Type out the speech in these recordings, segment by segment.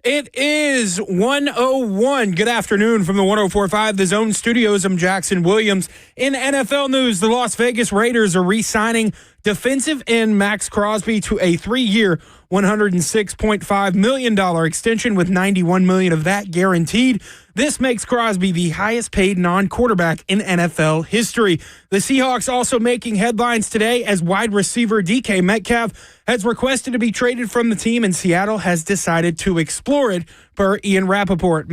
It is 1:01. Good afternoon from the 104.5 The Zone Studios. I'm Jackson Williams. In NFL news, the Las Vegas Raiders are re-signing defensive end Max Crosby to a 3-year, $106.5 million extension with $91 million of that guaranteed. This makes Crosby the highest paid non-quarterback in NFL history. The Seahawks also making headlines today as wide receiver DK Metcalf has requested to be traded from the team, and Seattle has decided to explore it, per Ian Rappaport.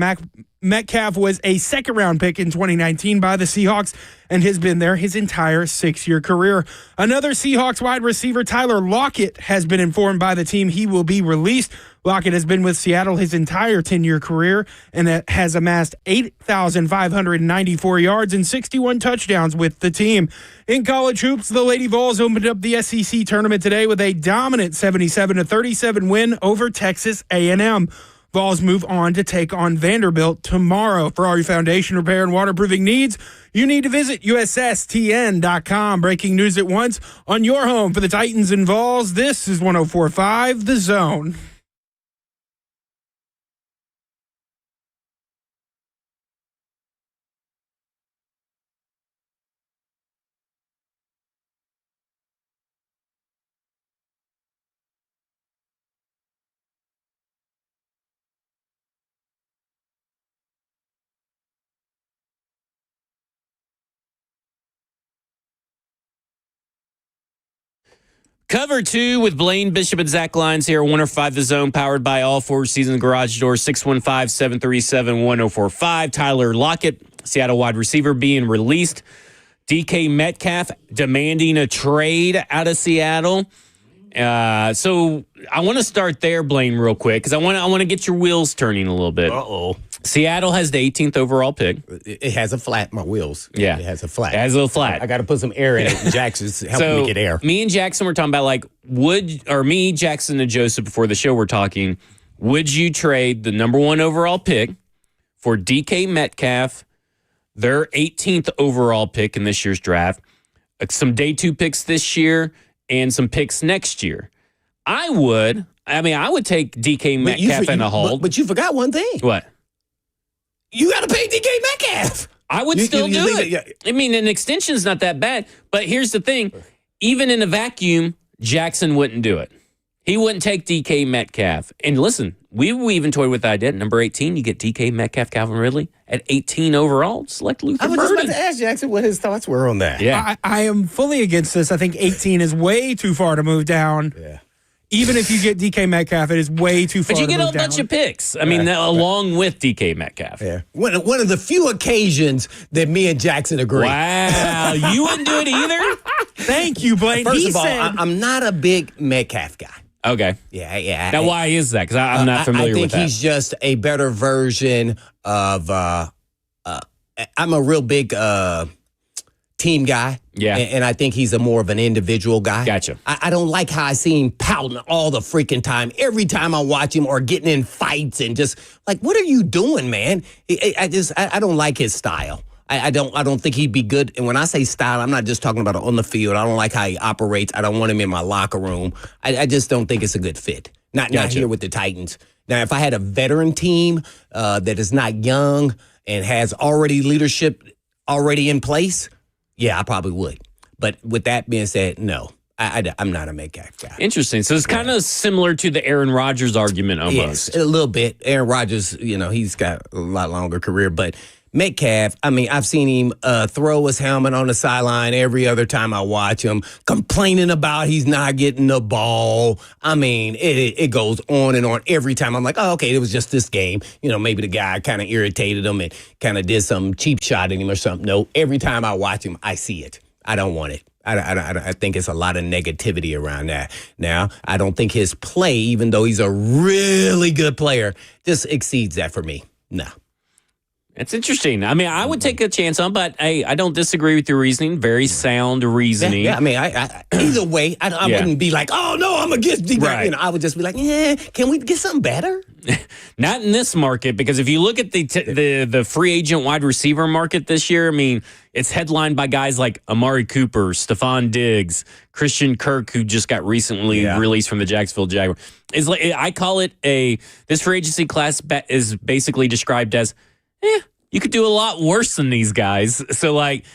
Metcalf was a second-round pick in 2019 by the Seahawks and has been there his entire 6-year career. Another Seahawks wide receiver, Tyler Lockett, has been informed by the team he will be released. Lockett has been with Seattle his entire 10-year career and has amassed 8,594 yards and 61 touchdowns with the team. In college hoops, the Lady Vols opened up the SEC tournament today with a dominant 77-37 win over Texas A&M. Vols move on to take on Vanderbilt tomorrow. For all your foundation repair and waterproofing needs, you need to visit USSTN.com. Breaking news at once on your home for the Titans and Vols. This is 104.5 The Zone. Cover 2 with Blaine, Bishop, and Zach Lyons here. 105 The Zone, powered by all Four Seasons Garage Doors. 615-737-1045. Tyler Lockett, Seattle wide receiver, being released. DK Metcalf demanding a trade out of Seattle. So I want to start there, Blaine, real quick, because I want to get your wheels turning a little bit. Uh-oh. Seattle has the 18th overall pick. It has a flat, my wheels. Yeah. It has a flat. It has a little flat. I got to put some air in it. Jackson's helping me get air. Me and Jackson were talking about, me, Jackson, and Joseph before the show were talking, would you trade the number 1 overall pick for DK Metcalf, their 18th overall pick in this year's draft, some day 2 picks this year, and some picks next year? I would take DK Metcalf in a hold. But you forgot one thing. What? You got to pay DK Metcalf. I would still do it. Yeah. I mean, an extension's not that bad. But here's the thing. Even in a vacuum, Jackson wouldn't do it. He wouldn't take DK Metcalf. And listen, we even toyed with the idea. Number 18, you get DK Metcalf, Calvin Ridley. At 18 overall, select Luther Burden. I was just about to ask Jackson what his thoughts were on that. Yeah. I am fully against this. I think 18 is way too far to move down. Yeah. Even if you get DK Metcalf, it is way too far to move down. But you get a bunch of picks. I mean, along with DK Metcalf. Yeah. One of the few occasions that me and Jackson agree. Wow. You wouldn't do it either? Thank you, Blaine. First of all, I'm not a big Metcalf guy. Okay. Yeah. Now, why is that? Because I'm not familiar with that. I think he's just a better version of I'm a real big team guy. Yeah. And I think he's more of an individual guy. Gotcha. I don't like how I see him pouting all the freaking time. Every time I watch him or getting in fights and just like, what are you doing, man? I don't like his style. I don't think he'd be good. And when I say style, I'm not just talking about on the field. I don't like how he operates. I don't want him in my locker room. I just don't think it's a good fit. Not here with the Titans. Now, if I had a veteran team that is not young and has already leadership already in place, yeah, I probably would. But with that being said, no. I'm not a Metcalf guy. Interesting. So it's kind of similar to the Aaron Rodgers argument almost. Yes, a little bit. Aaron Rodgers, he's got a lot longer career. But Metcalf, I've seen him throw his helmet on the sideline every other time I watch him, complaining about he's not getting the ball. It goes on and on every time. I'm like, oh, okay, it was just this game. Maybe the guy kind of irritated him and kind of did some cheap shot at him or something. No, every time I watch him, I see it. I don't want it. I think it's a lot of negativity around that. Now, I don't think his play, even though he's a really good player, just exceeds that for me. No. It's interesting. I mean, I would take a chance on, but I don't disagree with your reasoning. Very sound reasoning. Yeah, I mean, I either way, I wouldn't be like, oh no, I'm against D. Right. You know, I would just be like, yeah, can we get something better? Not in this market, because if you look at the free agent wide receiver market this year, I mean, it's headlined by guys like Amari Cooper, Stephon Diggs, Christian Kirk, who just got recently released from the Jacksonville Jaguars. It's like, I call it this free agency class is basically described as, you could do a lot worse than these guys. So, like,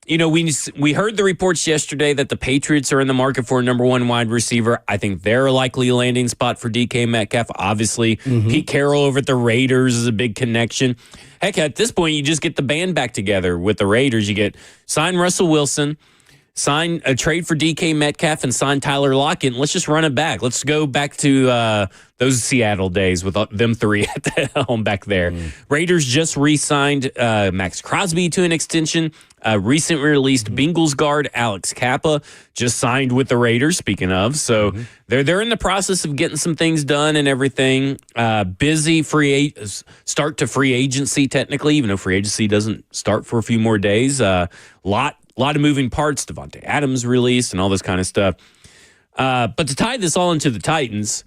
you know, we heard the reports yesterday that the Patriots are in the market for a number one wide receiver. I think they're a likely landing spot for DK Metcalf. Obviously, Pete Carroll over at the Raiders is a big connection. Heck, at this point, you just get the band back together with the Raiders. You sign Russell Wilson, sign a trade for DK Metcalf, and sign Tyler Lockett. And let's just run it back. Let's go back to those Seattle days with them three at the home back there. Raiders just re-signed Max Crosby to an extension. Recently released Bengals guard Alex Kappa just signed with the Raiders, speaking of. So they're in the process of getting some things done and everything. Busy start to free agency, technically, even though free agency doesn't start for a few more days. Lot of moving parts. Devontae Adams released and all this kind of stuff. But to tie this all into the Titans,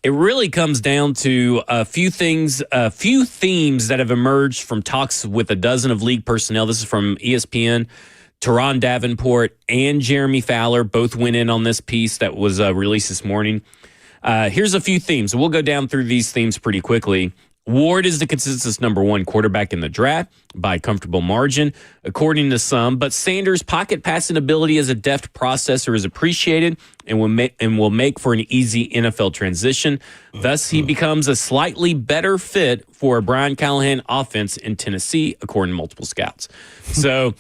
it really comes down to a few things, a few themes that have emerged from talks with a dozen of league personnel. This is from ESPN. Teron Davenport and Jeremy Fowler both went in on this piece that was released this morning. Here's a few themes. We'll go down through these themes pretty quickly. Ward is the consensus number one quarterback in the draft by a comfortable margin, according to some. But Sanders' pocket passing ability as a deft processor is appreciated and will make for an easy NFL transition. Thus, he becomes a slightly better fit for a Brian Callahan offense in Tennessee, according to multiple scouts. So,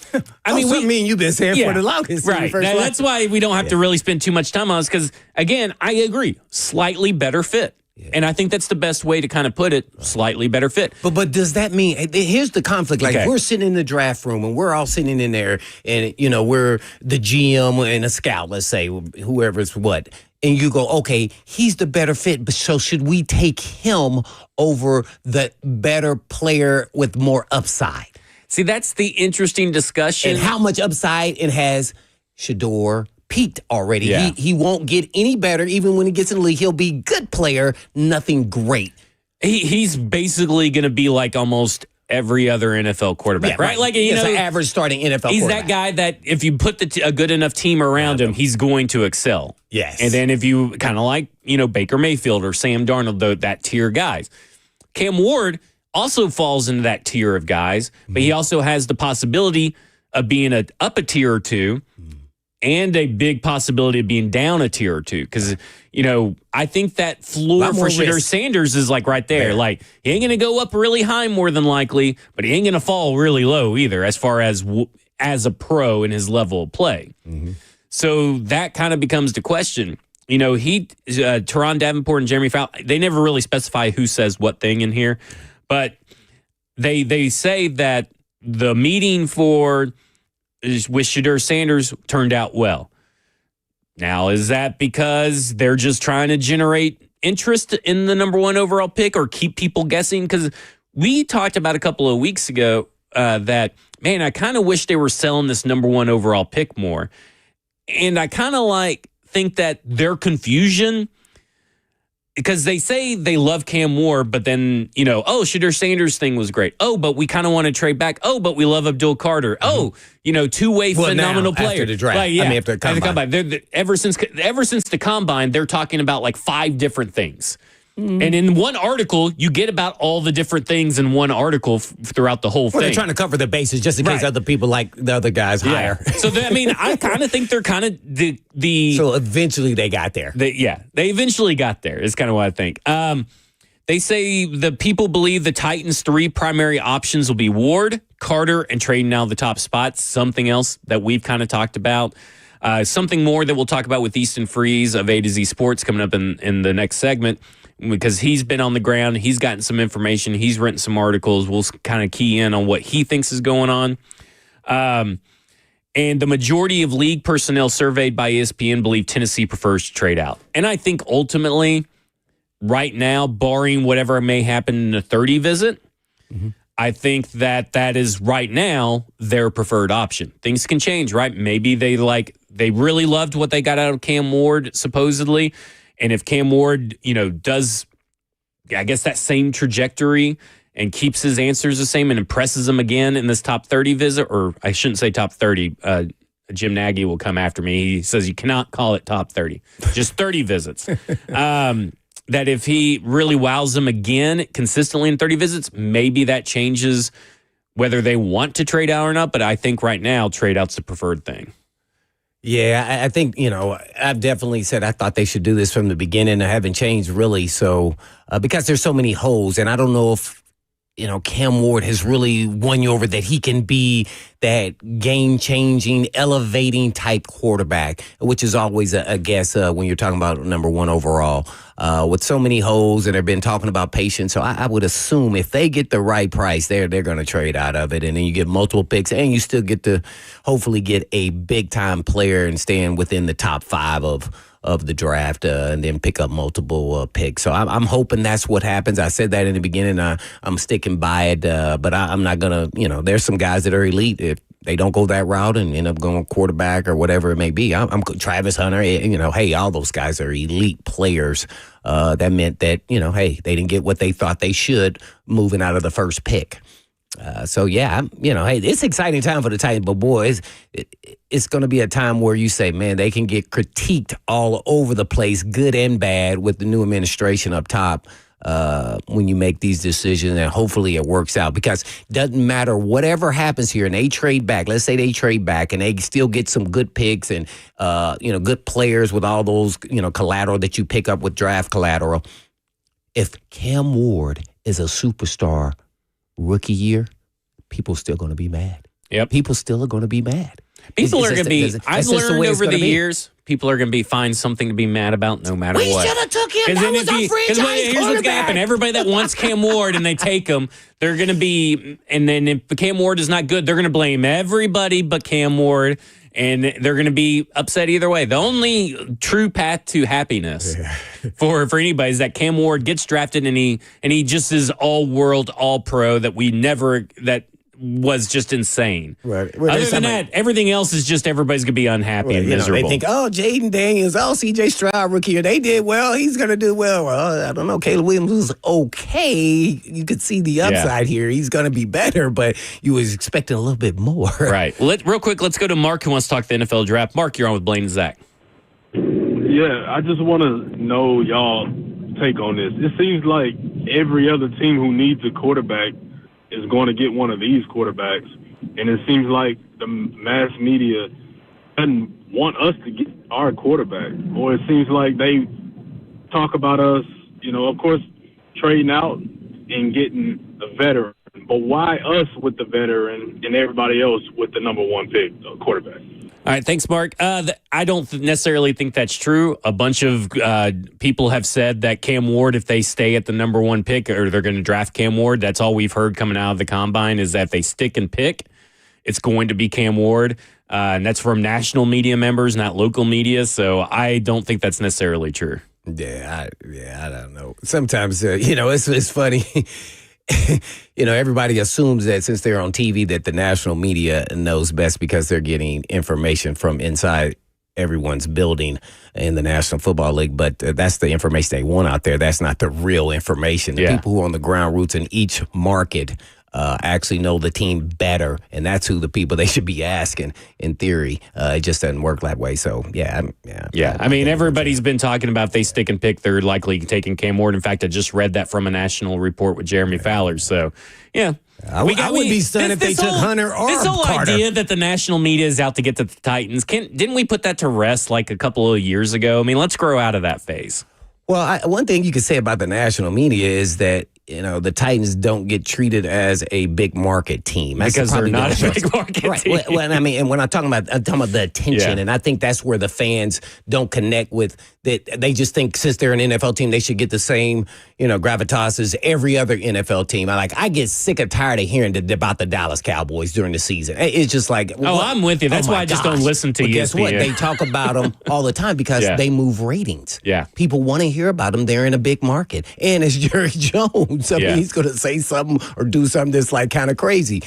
I mean, you've been saying for the longest, right? That's why we don't have to really spend too much time on this, because again, I agree, slightly better fit. Yeah. And I think that's the best way to kind of put it, slightly better fit. But does that mean, here's the conflict. Like, we're sitting in the draft room and we're all sitting in there and, you know, we're the GM and a scout, let's say, whoever's what. And you go, okay, he's the better fit, but so should we take him over the better player with more upside? See, that's the interesting discussion. And how much upside it has Shedeur peaked already. Yeah. He won't get any better. Even when he gets in the league, he'll be a good player, nothing great. He's basically going to be like almost every other NFL quarterback, right? Like, you know, an average starting NFL he's quarterback. that guy that if you put a good enough team around him, he's going to excel. Yes. And then if you kind of like, you know, Baker Mayfield or Sam Darnold, that tier guys. Cam Ward also falls into that tier of guys, but he also has the possibility of being up a tier or two, and a big possibility of being down a tier or two. Because, you know, I think that floor for Shedeur Sanders is like right there. Like, he ain't going to go up really high more than likely, but he ain't going to fall really low either as far as a pro in his level of play. So that kind of becomes the question. You know, Teron Davenport and Jeremy Fowler, they never really specify who says what thing in here, but they say that the meeting with Shedeur Sanders turned out well. Now, is that because they're just trying to generate interest in the number one overall pick or keep people guessing? Because we talked about a couple of weeks ago that, man, I kind of wish they were selling this number one overall pick more. And I kind of think that their confusion, because they say they love Cam Ward, but then, you know, Shedeur Sanders thing was great. But we kind of want to trade back. But we love Abdul Carter. You know, two-way phenomenal player. After the draft. Like, after the combine. Ever since the combine, they're talking about like 5 different things. And in one article, you get about all the different things in one article throughout the whole thing. They're trying to cover the bases just in case other people like the other guys higher. So, I kind of think they're kind of the... So eventually they got there. They eventually got there is kind of what I think. They say the people believe the Titans' 3 primary options will be Ward, Carter, and trading out the top spots. Something else that we've kind of talked about. Something more that we'll talk about with Easton Freeze of A to Z Sports coming up in the next segment, because he's been on the ground. He's gotten some information. He's written some articles. We'll kind of key in on what he thinks is going on. And the majority of league personnel surveyed by ESPN believe Tennessee prefers to trade out. And I think ultimately, right now, barring whatever may happen in the 30 visit, I think that is right now their preferred option. Things can change, right? Maybe they really loved what they got out of Cam Ward, supposedly. And if Cam Ward, does, I guess, that same trajectory and keeps his answers the same and impresses them again in this top 30 visit, or I shouldn't say top 30. Jim Nagy will come after me. He says you cannot call it top 30, just 30 visits. That if he really wows them again consistently in 30 visits, maybe that changes whether they want to trade out or not. But I think right now, trade out's the preferred thing. Yeah, I think, I've definitely said I thought they should do this from the beginning. I haven't changed really. So, because there's so many holes, and I don't know if, Cam Ward has really won you over that he can be that game-changing, elevating type quarterback, which is always a guess when you're talking about number one overall. With so many holes, and they've been talking about patience, so I would assume if they get the right price, they're going to trade out of it, and then you get multiple picks, and you still get to hopefully get a big-time player and staying within the top 5 of the draft, and then pick up multiple picks. So I'm hoping that's what happens. I said that in the beginning. I'm sticking by it, but I'm not going to, there's some guys that are elite. If they don't go that route and end up going quarterback or whatever it may be, I'm Travis Hunter, hey, all those guys are elite players. That meant that, hey, they didn't get what they thought they should moving out of the first pick. So, yeah, hey, it's an exciting time for the Titans, but boy, it's going to be a time where you say, man, they can get critiqued all over the place, good and bad, with the new administration up top when you make these decisions, and hopefully it works out, because it doesn't matter whatever happens here, and they trade back. Let's say they trade back and they still get some good picks and, good players with all those, collateral that you pick up with draft collateral. If Cam Ward is a superstar rookie year, people still going to be mad. Yep. People still are going to be mad. People are going to be, I've learned over the years, people are going to find something to be mad about no matter what. We should have took him. That was our franchise here's what's going to happen. Everybody that wants Cam Ward and they take him, they're going to be, and then if Cam Ward is not good, they're going to blame everybody but Cam Ward, and they're going to be upset either way. The only true path to happiness for anybody is that Cam Ward gets drafted and he just is all-world, all-pro that was just insane. Right. Other than that, everything else is just everybody's going to be unhappy and miserable. They think, Jaden Daniels, C.J. Stroud rookie year, they did well. He's going to do well. Well, I don't know. Caleb Williams was okay. You could see the upside here. He's going to be better, but you was expecting a little bit more. Right. Real quick, let's go to Mark, who wants to talk the NFL draft. Mark, you're on with Blaine and Zach. Yeah, I just want to know y'all take on this. It seems like every other team who needs a quarterback is going to get one of these quarterbacks, and it seems like the mass media doesn't want us to get our quarterback, or it seems like they talk about us, of course, trading out and getting a veteran, but why us with the veteran and everybody else with the number one pick, quarterback? All right, thanks, Mark. I don't necessarily think that's true. A bunch of people have said that Cam Ward, if they stay at the number one pick, or they're going to draft Cam Ward, that's all we've heard coming out of the combine, is that if they stick and pick, it's going to be Cam Ward. And that's from national media members, not local media. So I don't think that's necessarily true. Yeah, I don't know. Sometimes, it's funny. Everybody assumes that since they're on TV that the national media knows best because they're getting information from inside everyone's building in the National Football League. But that's the information they want out there. That's not the real information. The people who are on the ground roots in each market actually know the team better, and that's who the people they should be asking. In theory, it just doesn't work that way. So yeah. I mean, everybody's been talking about if they stick and pick, they're likely taking Cam Ward. In fact, I just read that from a national report with Jeremy Fowler. So yeah. I would be stunned if they took Hunter or this whole Carter. Idea that the national media is out to get the Titans. Didn't we put that to rest like a couple of years ago? I mean, let's grow out of that phase. Well, one thing you could say about the national media is that the Titans don't get treated as a big market team. Because they're not a big market team. Right. Well, I mean, and when I'm talking about the attention, and I think that's where the fans don't connect with that. They just think since they're an NFL team, they should get the same, gravitas as every other NFL team. I get sick and tired of hearing about the Dallas Cowboys during the season. It's just like, I'm with you. That's why I just don't listen to you. Guess what? They talk about them all the time because they move ratings. Yeah. People want to hear about them. They're in a big market. And it's Jerry Jones. Jones. I mean, he's going to say something or do something that's like kind of crazy.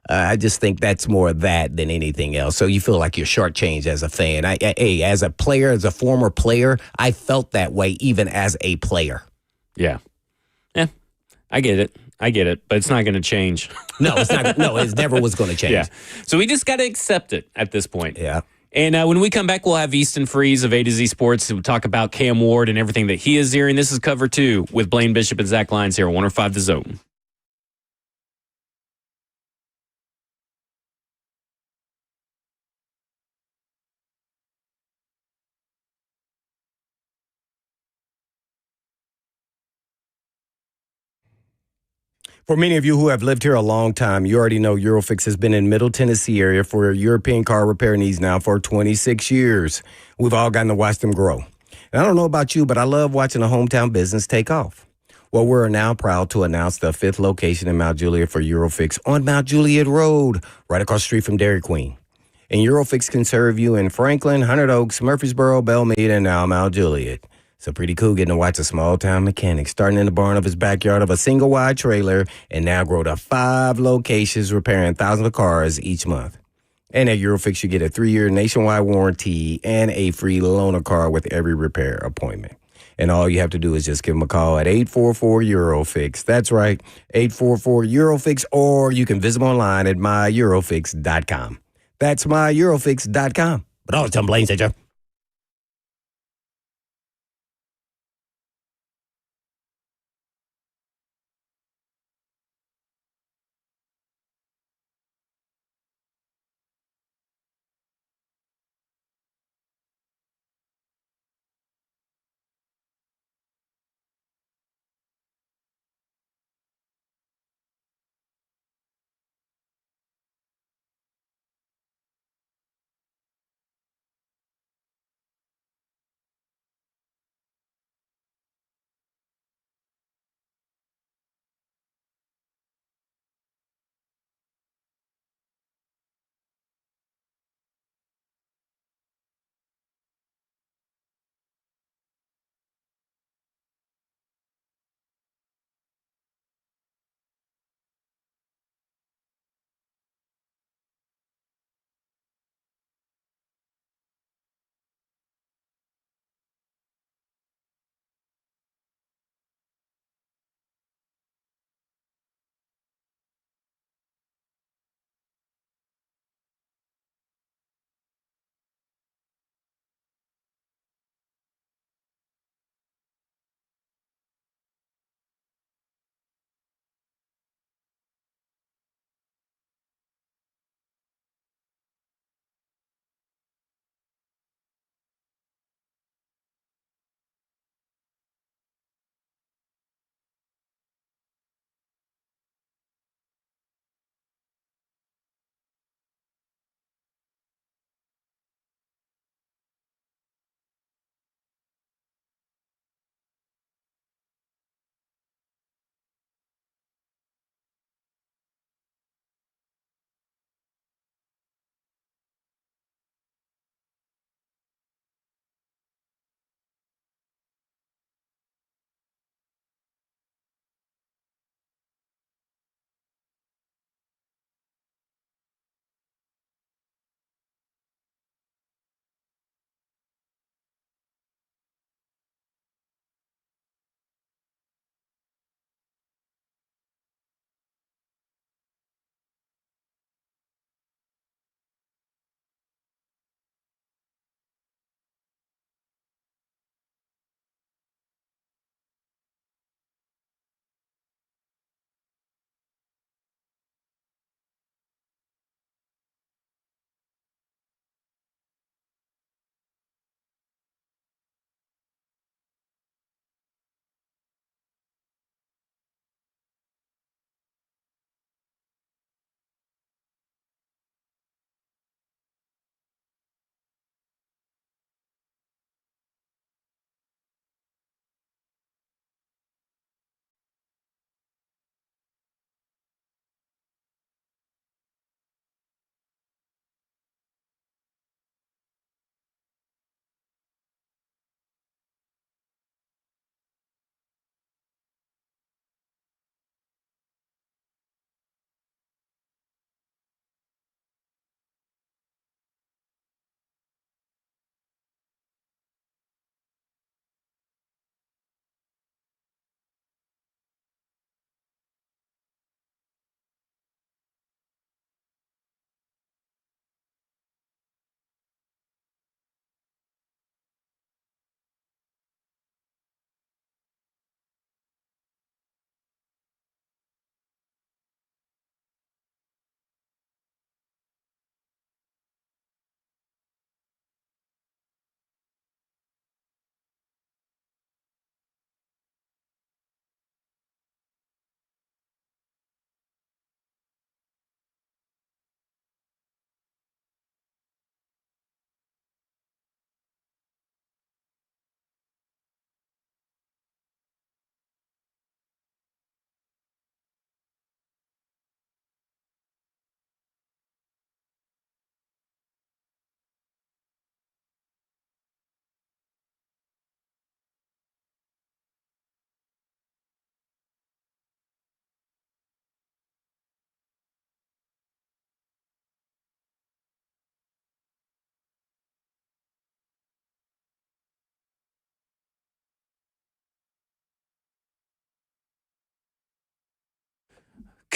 I just think that's more of that than anything else. So you feel like you're shortchanged as a fan. As a player, as a former player, I felt that way even as a player. Yeah. Yeah. I get it, but it's not going to change. No, it's not. No, it never was going to change. Yeah. So we just got to accept it at this point. Yeah. And when we come back, we'll have Easton Freeze of A to Z Sports. We'll talk about Cam Ward and everything that he is hearing. This is Cover 2 with Blaine Bishop and Zach Lyons here on 105 The Zone. For many of you who have lived here a long time, you already know Eurofix has been in Middle Tennessee area for European car repair needs now for 26 years. We've all gotten to watch them grow. And I don't know about you, but I love watching a hometown business take off. Well, we're now proud to announce the 5th location in Mount Juliet for Eurofix on Mount Juliet Road, right across the street from Dairy Queen. And Eurofix can serve you in Franklin, Hundred Oaks, Murfreesboro, Belmead, and now Mount Juliet. So pretty cool getting to watch a small-town mechanic starting in the barn of his backyard of a single-wide trailer and now grow to 5 locations repairing thousands of cars each month. And at Eurofix, you get a 3-year nationwide warranty and a free loaner car with every repair appointment. And all you have to do is just give them a call at 844-EUROFIX. That's right, 844-EUROFIX, or you can visit them online at myEurofix.com. That's myEurofix.com. But all the time, Blaine said, you.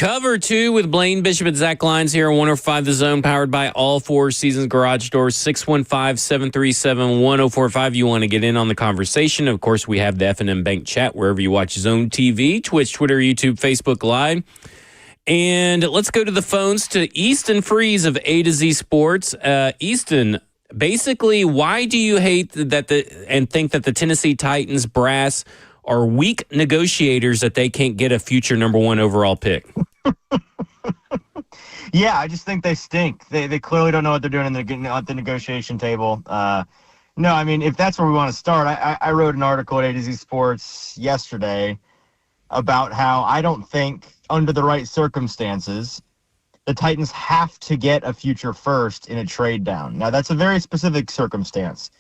Cover 2 with Blaine Bishop and Zach Lyons here on 105 The Zone, powered by All Four Seasons Garage Doors, 615-737-1045. You want to get in on the conversation. Of course, we have the F&M Bank chat wherever you watch Zone TV, Twitch, Twitter, YouTube, Facebook Live. And let's go to the phones to Easton Freeze of A to Z Sports. Easton, basically, why do you hate and think that the Tennessee Titans brass are weak negotiators that they can't get a future number 1 overall pick? Yeah, I just think they stink. They clearly don't know what they're doing at the negotiation table. No, I mean, if that's where we want to start, I wrote an article at A to Z Sports yesterday about how I don't think, under the right circumstances, the Titans have to get a future first in a trade down. Now, that's a very specific circumstance.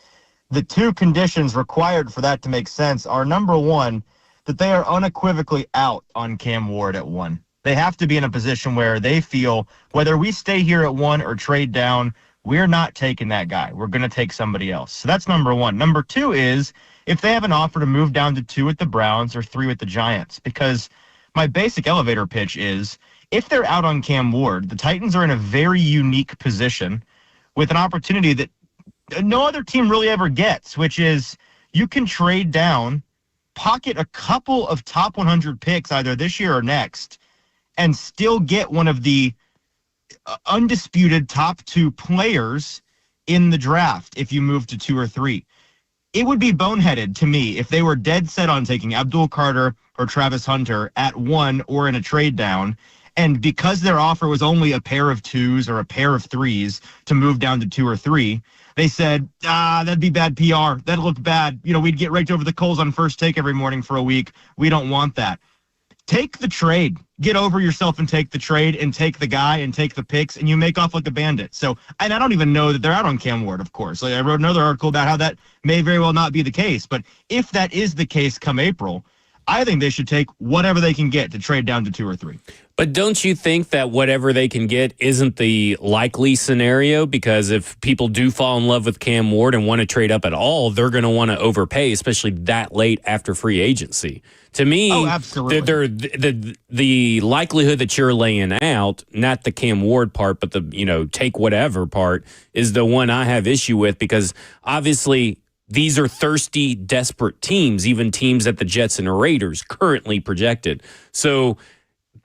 The two conditions required for that to make sense are, number one, that they are unequivocally out on Cam Ward at 1. They have to be in a position where they feel, whether we stay here at 1 or trade down, we're not taking that guy. We're going to take somebody else. So that's number one. Number two is if they have an offer to move down to 2 with the Browns or 3 with the Giants, because my basic elevator pitch is if they're out on Cam Ward, the Titans are in a very unique position with an opportunity that no other team really ever gets, which is you can trade down, pocket a couple of top 100 picks either this year or next, and still get one of the undisputed top 2 players in the draft if you move to 2 or 3. It would be boneheaded to me if they were dead set on taking Abdul Carter or Travis Hunter at 1 or in a trade down, and because their offer was only a pair of 2s or a pair of 3s to move down to 2 or 3, they said, that'd be bad PR. That'd look bad. We'd get raked over the coals on First Take every morning for a week. We don't want that. Take the trade. Get over yourself and take the trade and take the guy and take the picks, and you make off like a bandit. So, and I don't even know that they're out on Cam Ward, of course. Like, I wrote another article about how that may very well not be the case. But if that is the case come April, I think they should take whatever they can get to trade down to 2 or 3. But don't you think that whatever they can get isn't the likely scenario? Because if people do fall in love with Cam Ward and want to trade up at all, they're going to want to overpay, especially that late after free agency. To me, the likelihood that you're laying out, not the Cam Ward part, but the take whatever part, is the one I have issue with, because obviously these are thirsty, desperate teams, even teams at the Jets and Raiders currently projected. So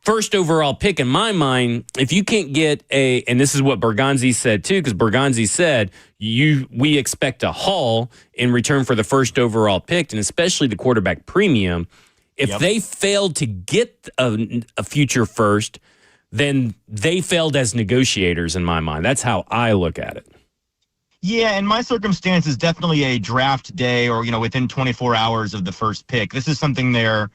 first overall pick, in my mind, if you can't get and this is what Bergonzi said too, because Bergonzi said we expect a haul in return for the first overall pick, and especially the quarterback premium. If they failed to get a future first, then they failed as negotiators in my mind. That's how I look at it. Yeah, in my circumstances, definitely a draft day or, within 24 hours of the first pick. This is something they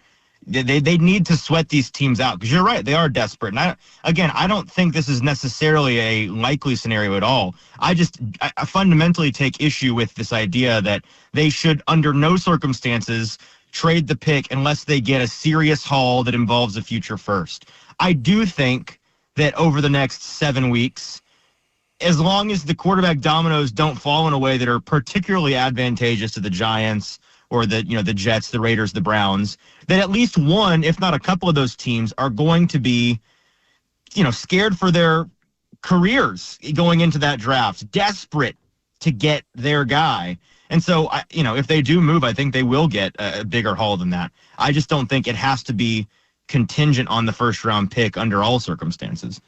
need to sweat these teams out, because you're right, they are desperate. And I don't think this is necessarily a likely scenario at all. I fundamentally take issue with this idea that they should, under no circumstances, trade the pick unless they get a serious haul that involves a future first. I do think that over the next 7 weeks, as long as the quarterback dominoes don't fall in a way that are particularly advantageous to the Giants or the Jets, the Raiders, the Browns, that at least one, if not a couple of those teams are going to be, scared for their careers going into that draft, desperate to get their guy. And so, if they do move, I think they will get a bigger haul than that. I just don't think it has to be contingent on the first round pick under all circumstances.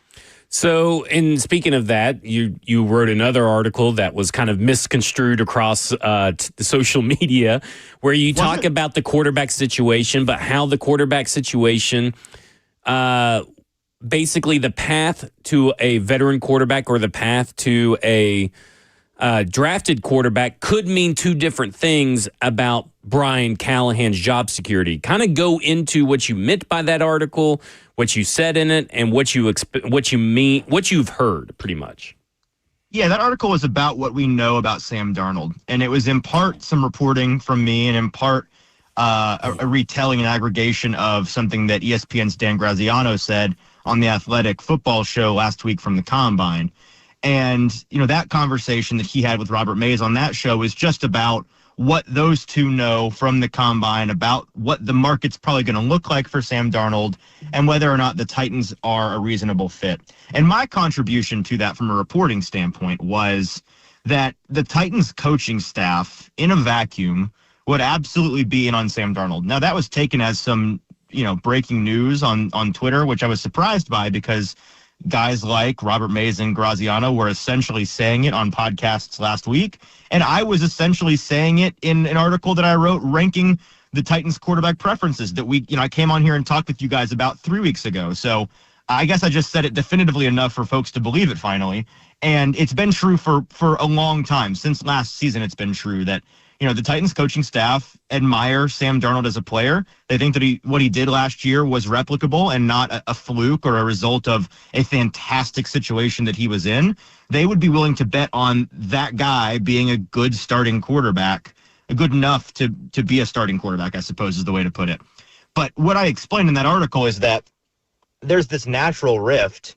So, in speaking of that, you wrote another article that was kind of misconstrued across social media, where you talk about the quarterback situation, but how the quarterback situation, basically the path to a veteran quarterback or the path to a drafted quarterback could mean 2 different things about Brian Callahan's job security. Kind of go into what you meant by that article, what you said in it, and what you've heard, pretty much. Yeah, that article was about what we know about Sam Darnold, and it was in part some reporting from me, and in part a retelling and aggregation of something that ESPN's Dan Graziano said on the Athletic football show last week from the Combine. And, that conversation that he had with Robert Mays on that show was just about what those two know from the combine about what the market's probably going to look like for Sam Darnold and whether or not the Titans are a reasonable fit. And my contribution to that from a reporting standpoint was that the Titans coaching staff in a vacuum would absolutely be in on Sam Darnold. Now, that was taken as some, breaking news on Twitter, which I was surprised by because guys like Robert Mays and Graziano were essentially saying it on podcasts last week. And I was essentially saying it in an article that I wrote ranking the Titans quarterback preferences that I came on here and talked with you guys about 3 weeks ago. So I guess I just said it definitively enough for folks to believe it finally. And it's been true for a long time. Since last season, it's been true that, the Titans coaching staff admire Sam Darnold as a player. They think that what he did last year was replicable and not a fluke or a result of a fantastic situation that he was in. They would be willing to bet on that guy being a good starting quarterback, good enough to be a starting quarterback, I suppose is the way to put it. But what I explained in that article is that there's this natural rift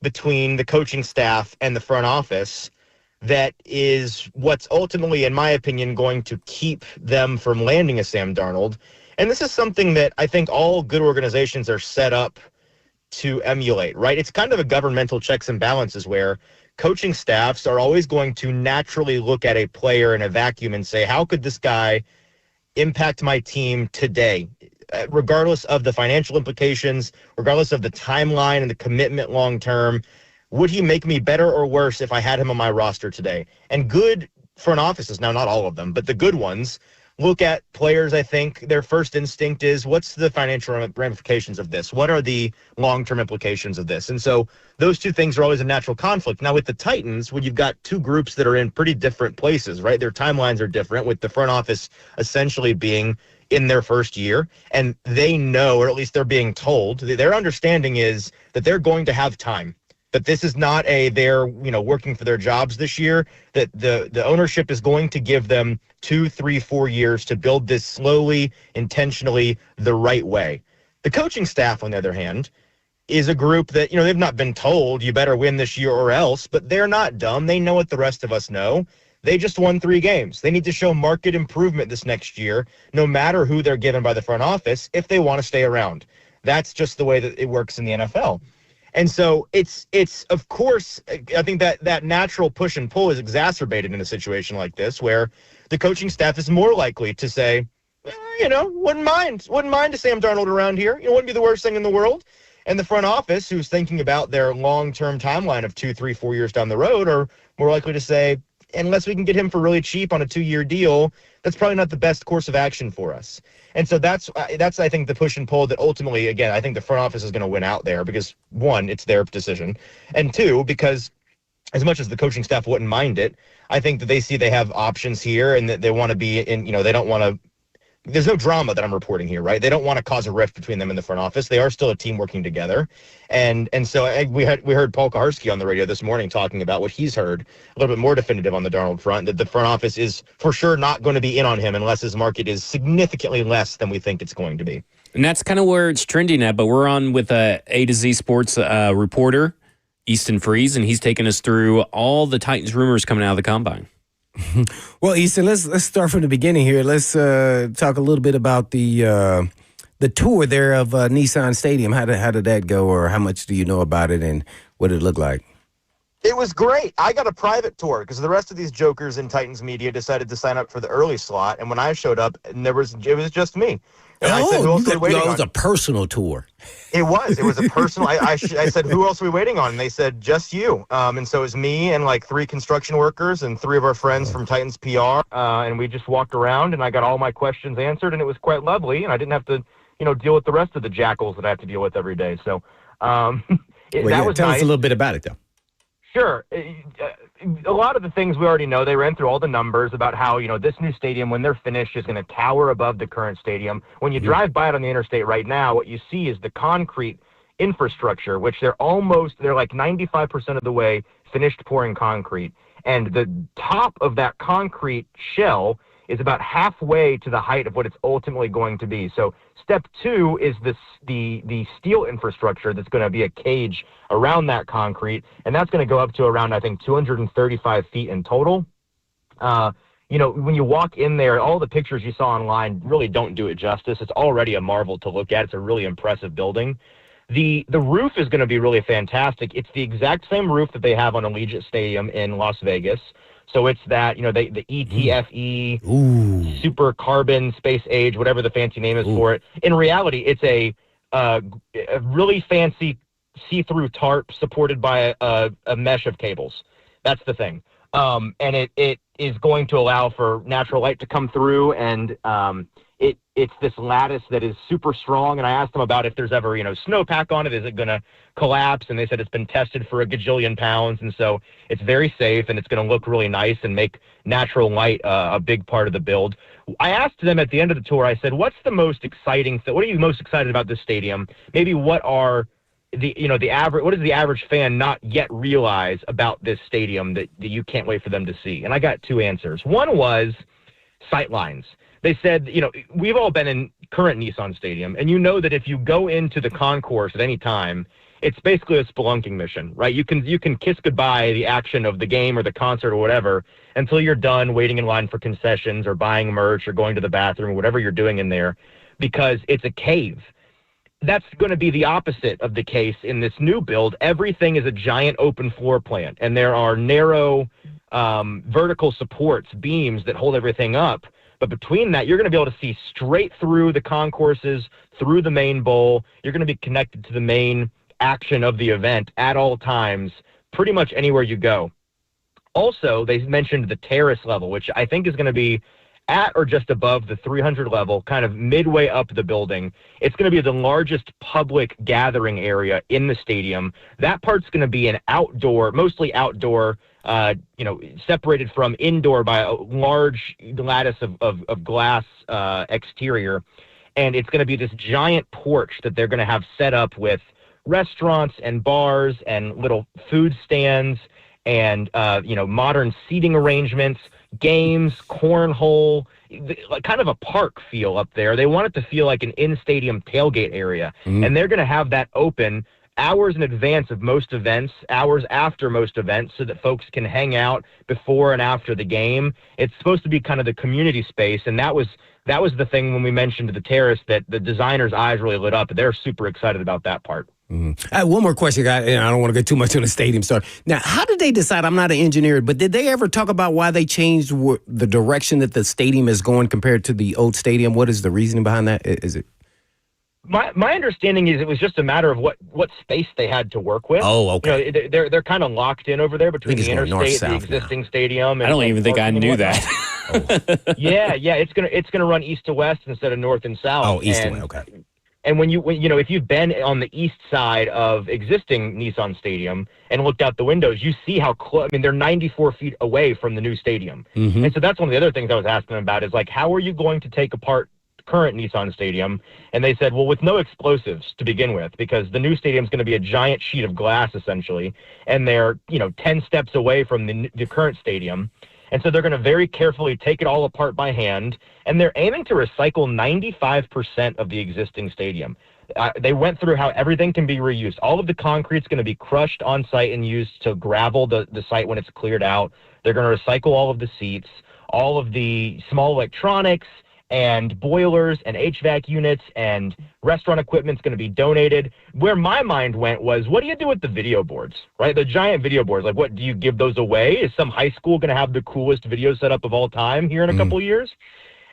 between the coaching staff and the front office that is what's ultimately, in my opinion, going to keep them from landing a Sam Darnold. And this is something that I think all good organizations are set up to emulate, right? It's kind of a governmental checks and balances where coaching staffs are always going to naturally look at a player in a vacuum and say, how could this guy impact my team today? Regardless of the financial implications, regardless of the timeline and the commitment long term, would he make me better or worse if I had him on my roster today? And good front offices, now not all of them, but the good ones, look at players. I think their first instinct is, what's the financial ramifications of this? What are the long-term implications of this? And so those two things are always a natural conflict. Now with the Titans, when you've got two groups that are in pretty different places, right? Their timelines are different, with the front office essentially being in their first year, and they know, or at least they're being told, their understanding is that they're going to have time. That this is not they're working for their jobs this year, that the ownership is going to give them 2, 3, 4 years to build this slowly, intentionally, the right way. The coaching staff, on the other hand, is a group that, they've not been told you better win this year or else, but they're not dumb. They know what the rest of us know. They just won 3 games. They need to show market improvement this next year, no matter who they're given by the front office, if they want to stay around. That's just the way that it works in the NFL. And so it's of course, I think that natural push and pull is exacerbated in a situation like this, where the coaching staff is more likely to say, wouldn't mind a Sam Darnold around here. It wouldn't be the worst thing in the world. And the front office, who's thinking about their long-term timeline of 2, 3, 4 years down the road, are more likely to say, unless we can get him for really cheap on a 2-year deal, that's probably not the best course of action for us. And so that's I think the push and pull that ultimately, again, I think the front office is going to win out there because, 1, it's their decision, and 2, because as much as the coaching staff wouldn't mind it, I think that they see they have options here and that they want to be in, they don't want to. There's no drama that I'm reporting here, right? They don't want to cause a rift between them and the front office. They are still a team working together. And so we heard Paul Kaharski on the radio this morning talking about what he's heard, a little bit more definitive on the Darnold front, that the front office is for sure not going to be in on him unless his market is significantly less than we think it's going to be. And that's kind of where it's trending at, but we're on with a to Z Sports reporter, Easton Freeze, and he's taking us through all the Titans rumors coming out of the Combine. Well, Easton, let's start from the beginning here. Let's talk a little bit about the tour there of Nissan Stadium. How did that go, or how much do you know about it, and what did it look like? It was great. I got a private tour because the rest of these jokers in Titans media decided to sign up for the early slot, and when I showed up, it was just me. And I said, who else are we waiting on? It was a personal tour. It was a personal. I said, who else are we waiting on? And they said, just you. And so it was me and like 3 construction workers and 3 of our friends from Titans PR. And we just walked around and I got all my questions answered, and it was quite lovely. And I didn't have to, deal with the rest of the jackals that I have to deal with every day. So that was tell nice. us a little bit about it, though. Sure. A lot of the things we already know. They ran through all the numbers about how, this new stadium, when they're finished, is going to tower above the current stadium. When you drive by it on the interstate right now, what you see is the concrete infrastructure, which they're like 95% of the way finished pouring concrete. And the top of that concrete shell is about halfway to the height of what it's ultimately going to be. So step 2 is the steel infrastructure that's going to be a cage around that concrete, and that's going to go up to around, I think, 235 feet in total. when you walk in there, all the pictures you saw online really don't do it justice. It's already a marvel to look at. It's a really impressive building. The roof is going to be really fantastic. It's the exact same roof that they have on Allegiant Stadium in Las Vegas. So it's that, the ETFE, super carbon space age, whatever the fancy name is for it. In reality, it's a really fancy see-through tarp supported by a mesh of cables. That's the thing. And it is going to allow for natural light to come through, and it's this lattice that is super strong. And I asked them about if there's ever, snowpack on it, is it going to collapse? And they said it's been tested for a gajillion pounds, and so it's very safe, and it's going to look really nice and make natural light a big part of the build. I asked them at the end of the tour, I said, what's the most exciting what are you most excited about this stadium? Maybe what does the average fan not yet realize about this stadium that you can't wait for them to see? And I got two answers. One was sightlines. They said, we've all been in current Nissan Stadium, and that if you go into the concourse at any time, it's basically a spelunking mission, right? You can kiss goodbye the action of the game or the concert or whatever until you're done waiting in line for concessions or buying merch or going to the bathroom or whatever you're doing in there, because it's a cave. That's going to be the opposite of the case in this new build. Everything is a giant open floor plan, and there are narrow vertical supports, beams that hold everything up. But between that, you're going to be able to see straight through the concourses, through the main bowl. You're going to be connected to the main action of the event at all times, pretty much anywhere you go. Also, they mentioned the terrace level, which I think is going to be at or just above the 300 level, kind of midway up the building. It's going to be the largest public gathering area in the stadium. That part's going to be an outdoor, mostly outdoor, separated from indoor by a large lattice of glass exterior. And it's going to be this giant porch that they're going to have set up with restaurants and bars and little food stands and, modern seating arrangements, games, cornhole, kind of a park feel up there. They want it to feel like an in-stadium tailgate area. And they're going to have that open hours in advance of most events, hours after most events, so that folks can hang out before and after the game. It's supposed to be kind of the community space, and that was the thing when we mentioned the terrace that the designers' eyes really lit up. They're super excited about that part. One more question, guy. I don't want to get too much on the stadium stuff. Now, how did they decide? I'm not an engineer, but did they ever talk about why they changed the direction that the stadium is going compared to the old stadium? What is the reasoning behind that? Is it? My understanding is it was just a matter of what space they had to work with. Oh, okay. They're kind of locked in over there between the interstate, the existing stadium. And, I don't even think I knew that. Yeah, it's gonna run east to west instead of north and south. Oh, east to west. Okay. And when if you've been on the east side of existing Nissan Stadium and looked out the windows, you see how close. I mean, they're 94 feet away from the new stadium, and so that's one of the other things I was asking them about is like, how are you going to take apart current Nissan Stadium? And they said, well, with no explosives to begin with, because the new stadium is going to be a giant sheet of glass essentially, and they're 10 steps away from the current stadium. And so they're going to very carefully take it all apart by hand, and they're aiming to recycle 95% of the existing stadium. They went through how everything can be reused. All of the concrete's going to be crushed on site and used to gravel the site when it's cleared out. They're going to recycle all of the seats, all of the small electronics, and boilers and HVAC units and restaurant equipment's going to be donated. Where my mind went was, what do you do with the video boards, right? The giant video boards. Like, what, do you give those away? Is some high school going to have the coolest video setup of all time here in a couple of years?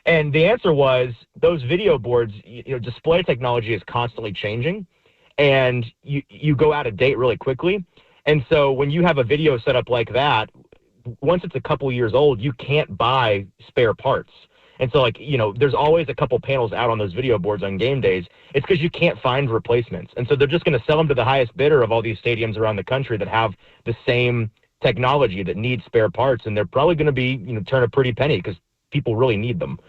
And the answer was, those video boards, display technology is constantly changing, and you go out of date really quickly. And so when you have a video setup like that, once it's a couple years old, you can't buy spare parts. And so, there's always a couple panels out on those video boards on game days. It's because you can't find replacements. And so they're just going to sell them to the highest bidder of all these stadiums around the country that have the same technology that needs spare parts. And they're probably going to be, turn a pretty penny because people really need them.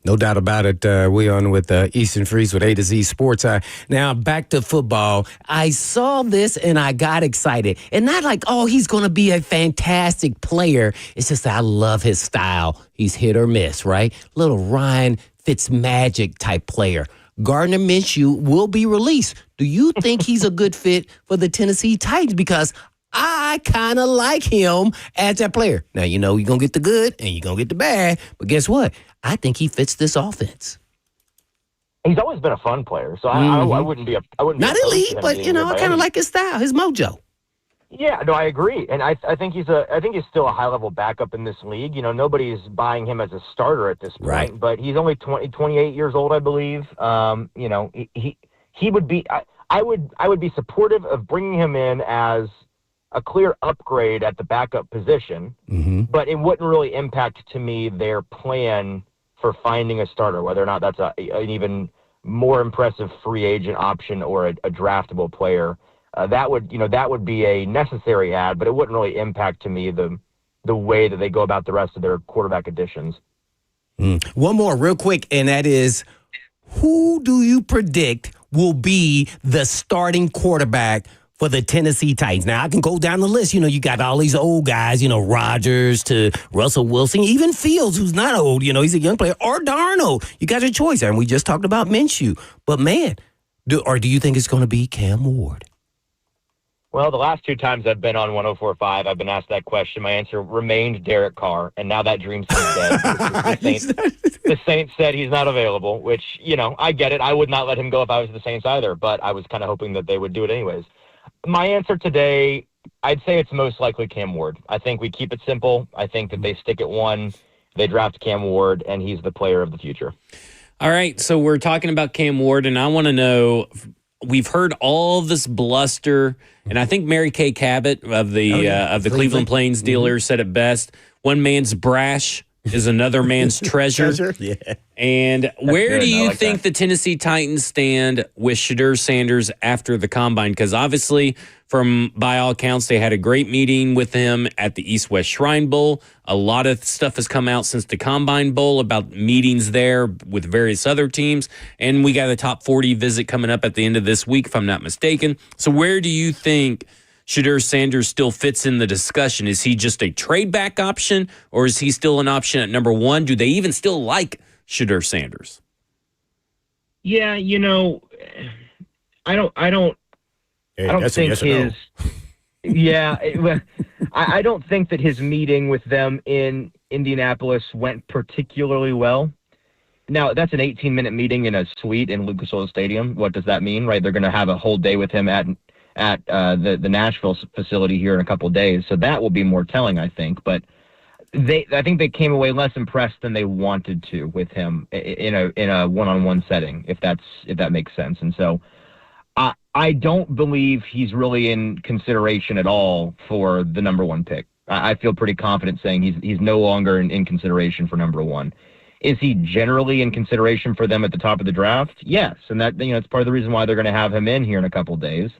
No doubt about it. We're on with Easton Freeze with A to Z Sports. Now, back to football. I saw this and I got excited. And not like, oh, he's going to be a fantastic player. It's just that I love his style. He's hit or miss, right? Little Ryan Fitzmagic type player. Gardner Minshew will be released. Do you think he's a good fit for the Tennessee Titans? Because I kind of like him as that player. Now, you're going to get the good and you're going to get the bad, but guess what? I think he fits this offense. He's always been a fun player, so I wouldn't be Not elite, but I kind of like his style, his mojo. Yeah, no, I agree, and I think he's still a high level backup in this league. Nobody's buying him as a starter at this point, right. But he's only 28 years old, I believe. He would be. I would be supportive of bringing him in as a clear upgrade at the backup position, but it wouldn't really impact to me their plan for finding a starter, whether or not that's an even more impressive free agent option or a draftable player. That would be a necessary add, but it wouldn't really impact to me the way that they go about the rest of their quarterback additions. One more real quick, and that is, who do you predict will be the starting quarterback for the Tennessee Titans? Now, I can go down the list. You got all these old guys, Rodgers to Russell Wilson, even Fields, who's not old. He's a young player, or Darnold. You got your choice there, and we just talked about Minshew. But, man, do you think it's going to be Cam Ward? Well, the last two times I've been on 104.5, I've been asked that question. My answer remained Derek Carr, and now that dream seems dead. The Saints said he's not available, which, I get it. I would not let him go if I was the Saints either, but I was kind of hoping that they would do it anyways. My answer today, I'd say it's most likely Cam Ward. I think we keep it simple. I think that they stick at one, they draft Cam Ward, and he's the player of the future. All right, so we're talking about Cam Ward, and I want to know, we've heard all this bluster, and I think Mary Kay Cabot of the Cleveland Plains dealer said it best. One man's brash is another man's treasure. Yeah. And where do you think the Tennessee Titans stand with Shedeur Sanders after the Combine? Because obviously, by all accounts, they had a great meeting with him at the East-West Shrine Bowl. A lot of stuff has come out since the Combine Bowl about meetings there with various other teams. And we got a top 40 visit coming up at the end of this week, if I'm not mistaken. So where do you think Shedeur Sanders still fits in the discussion? Is he just a trade back option, or is he still an option at number one? Do they even still like Shedeur Sanders? Yeah, I don't think his. Yeah, I don't think that his meeting with them in Indianapolis went particularly well. Now, that's an 18-minute meeting in a suite in Lucas Oil Stadium. What does that mean, right? They're going to have a whole day with him at the Nashville facility here in a couple of days, so that will be more telling, I think. But I think they came away less impressed than they wanted to with him in a one-on-one setting, if that makes sense. And so I don't believe he's really in consideration at all for the number one pick. I feel pretty confident saying he's no longer in consideration for number one. Is he generally in consideration for them at the top of the draft? Yes, and that it's part of the reason why they're going to have him in here in a couple of days.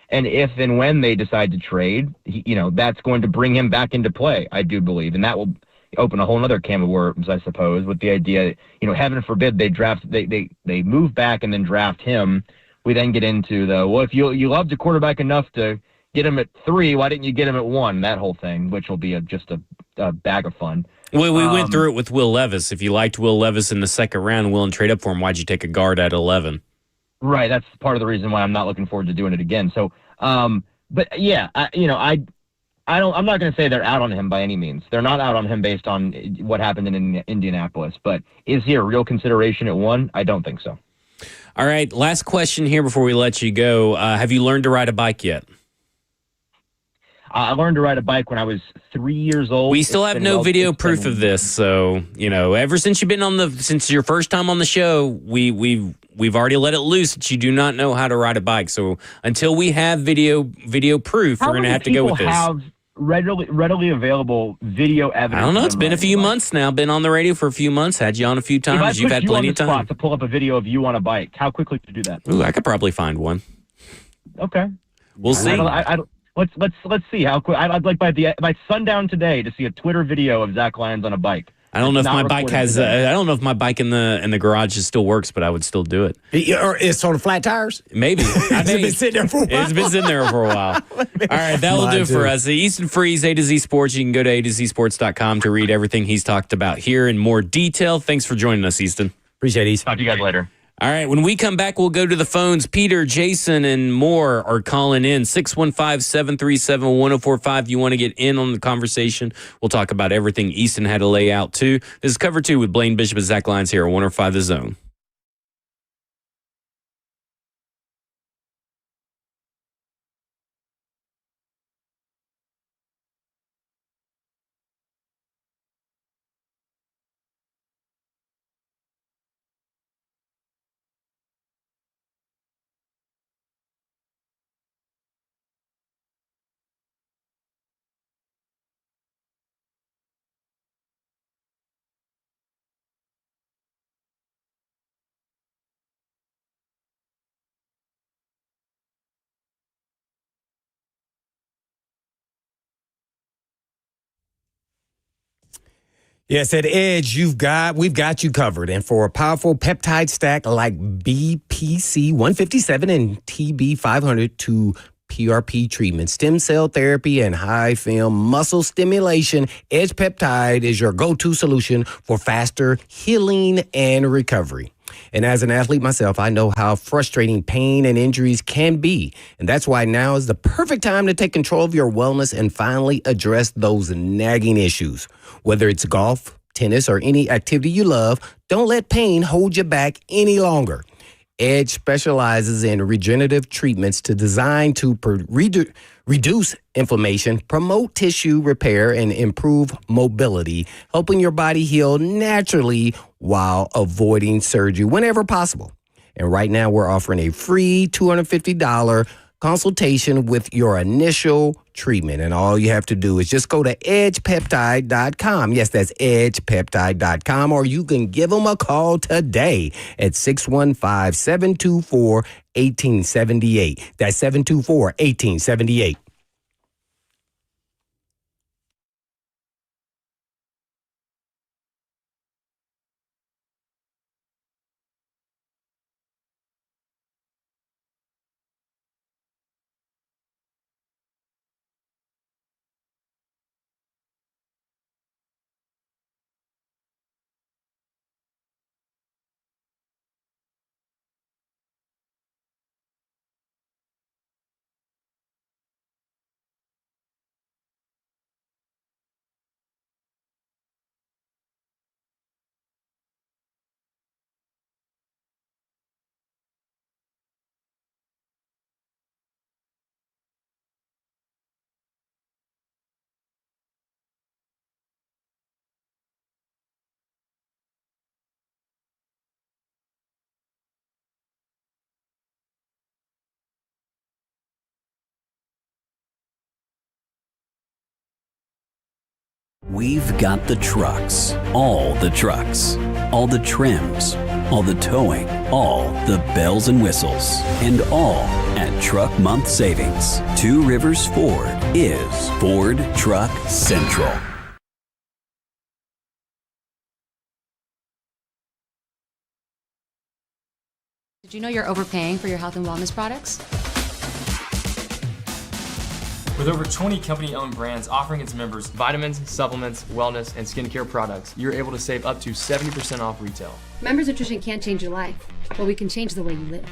And if and when they decide to trade, that's going to bring him back into play, I do believe. And that will open a whole other can of worms, I suppose, with the idea, heaven forbid they move back and then draft him. We then get into if you loved a quarterback enough to get him at 3, why didn't you get him at 1? That whole thing, which will be just a bag of fun. Well, we went through it with Will Levis. If you liked Will Levis in the second round, willing to trade up for him, why'd you take a guard at 11? Right, that's part of the reason why I'm not looking forward to doing it again. So, but yeah, I'm not going to say they're out on him by any means. They're not out on him based on what happened in Indianapolis. But is he a real consideration at 1? I don't think so. All right, last question here before we let you go. Have you learned to ride a bike yet? I learned to ride a bike when I was 3 years old. We still have no video proof of this, so ever since you've been since your first time on the show, we've already let it loose that you do not know how to ride a bike. So until we have video proof, we're going to have to go with this. How many people have readily available video evidence? I don't know. It's been a few months now. Been on the radio for a few months. Had you on a few times. You've had plenty of time to pull up a video of you on a bike. How quickly to do that? Ooh, I could probably find one. Okay, we'll see. Let's see how quick. I'd like by sundown today to see a Twitter video of Zach Lyons on a bike. I don't know if my bike has. I don't know if my bike in the garage still works, but I would still do it. Or it's on the flat tires. Maybe It's been sitting there for a while. It's been sitting there for a while. All right, that will do for us. The Easton Freeze, A to Z Sports. You can go to A2ZSports.com to read everything he's talked about here in more detail. Thanks for joining us, Easton. Appreciate it, Easton. Talk to you guys later. All right, when we come back, we'll go to the phones. Peter, Jason, and more are calling in. 615-737-1045. You want to get in on the conversation. We'll talk about everything Easton had to lay out, too. This is Cover 2 with Blaine Bishop and Zach Lyons here on 105 The Zone. Yes, at Edge, we've got you covered. And for a powerful peptide stack like BPC 157 and TB 500 to PRP treatment, stem cell therapy, and high film muscle stimulation, Edge Peptide is your go-to solution for faster healing and recovery. And as an athlete myself, I know how frustrating pain and injuries can be. And that's why now is the perfect time to take control of your wellness and finally address those nagging issues. Whether it's golf, tennis, or any activity you love, don't let pain hold you back any longer. Edge specializes in regenerative treatments designed to reduce inflammation, promote tissue repair, and improve mobility, helping your body heal naturally while avoiding surgery whenever possible. And right now, we're offering a free $250 consultation with your initial treatment. And all you have to do is just go to edgepeptide.com. Yes, that's edgepeptide.com. Or you can give them a call today at 615-724-1878. That's 724-1878. We've got the trucks, all the the trims, all the towing, all the bells and whistles, and all at Truck Month Savings. Two Rivers Ford is Ford Truck Central. Did you know you're overpaying for your health and wellness products? With over 20 company-owned brands offering its members vitamins, supplements, wellness, and skincare products, you're able to save up to 70% off retail. Members Nutrition can't change your life, but we can change the way you live.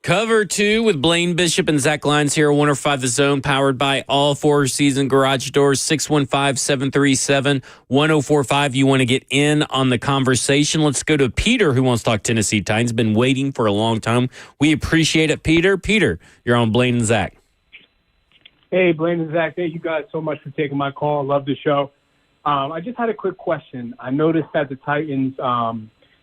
Cover 2 with Blaine Bishop and Zach Lyons here, 105 The Zone, powered by all four-season garage doors, 615-737-1045. You want to get in on the conversation. Let's go to Peter, who wants to talk Tennessee Titans. Been waiting for a long time. We appreciate it, Peter. Peter, you're on Blaine and Zach. Hey, Blaine and Zach. Thank you guys so much for taking my call. Love the show. I just had a quick question. I noticed that the Titans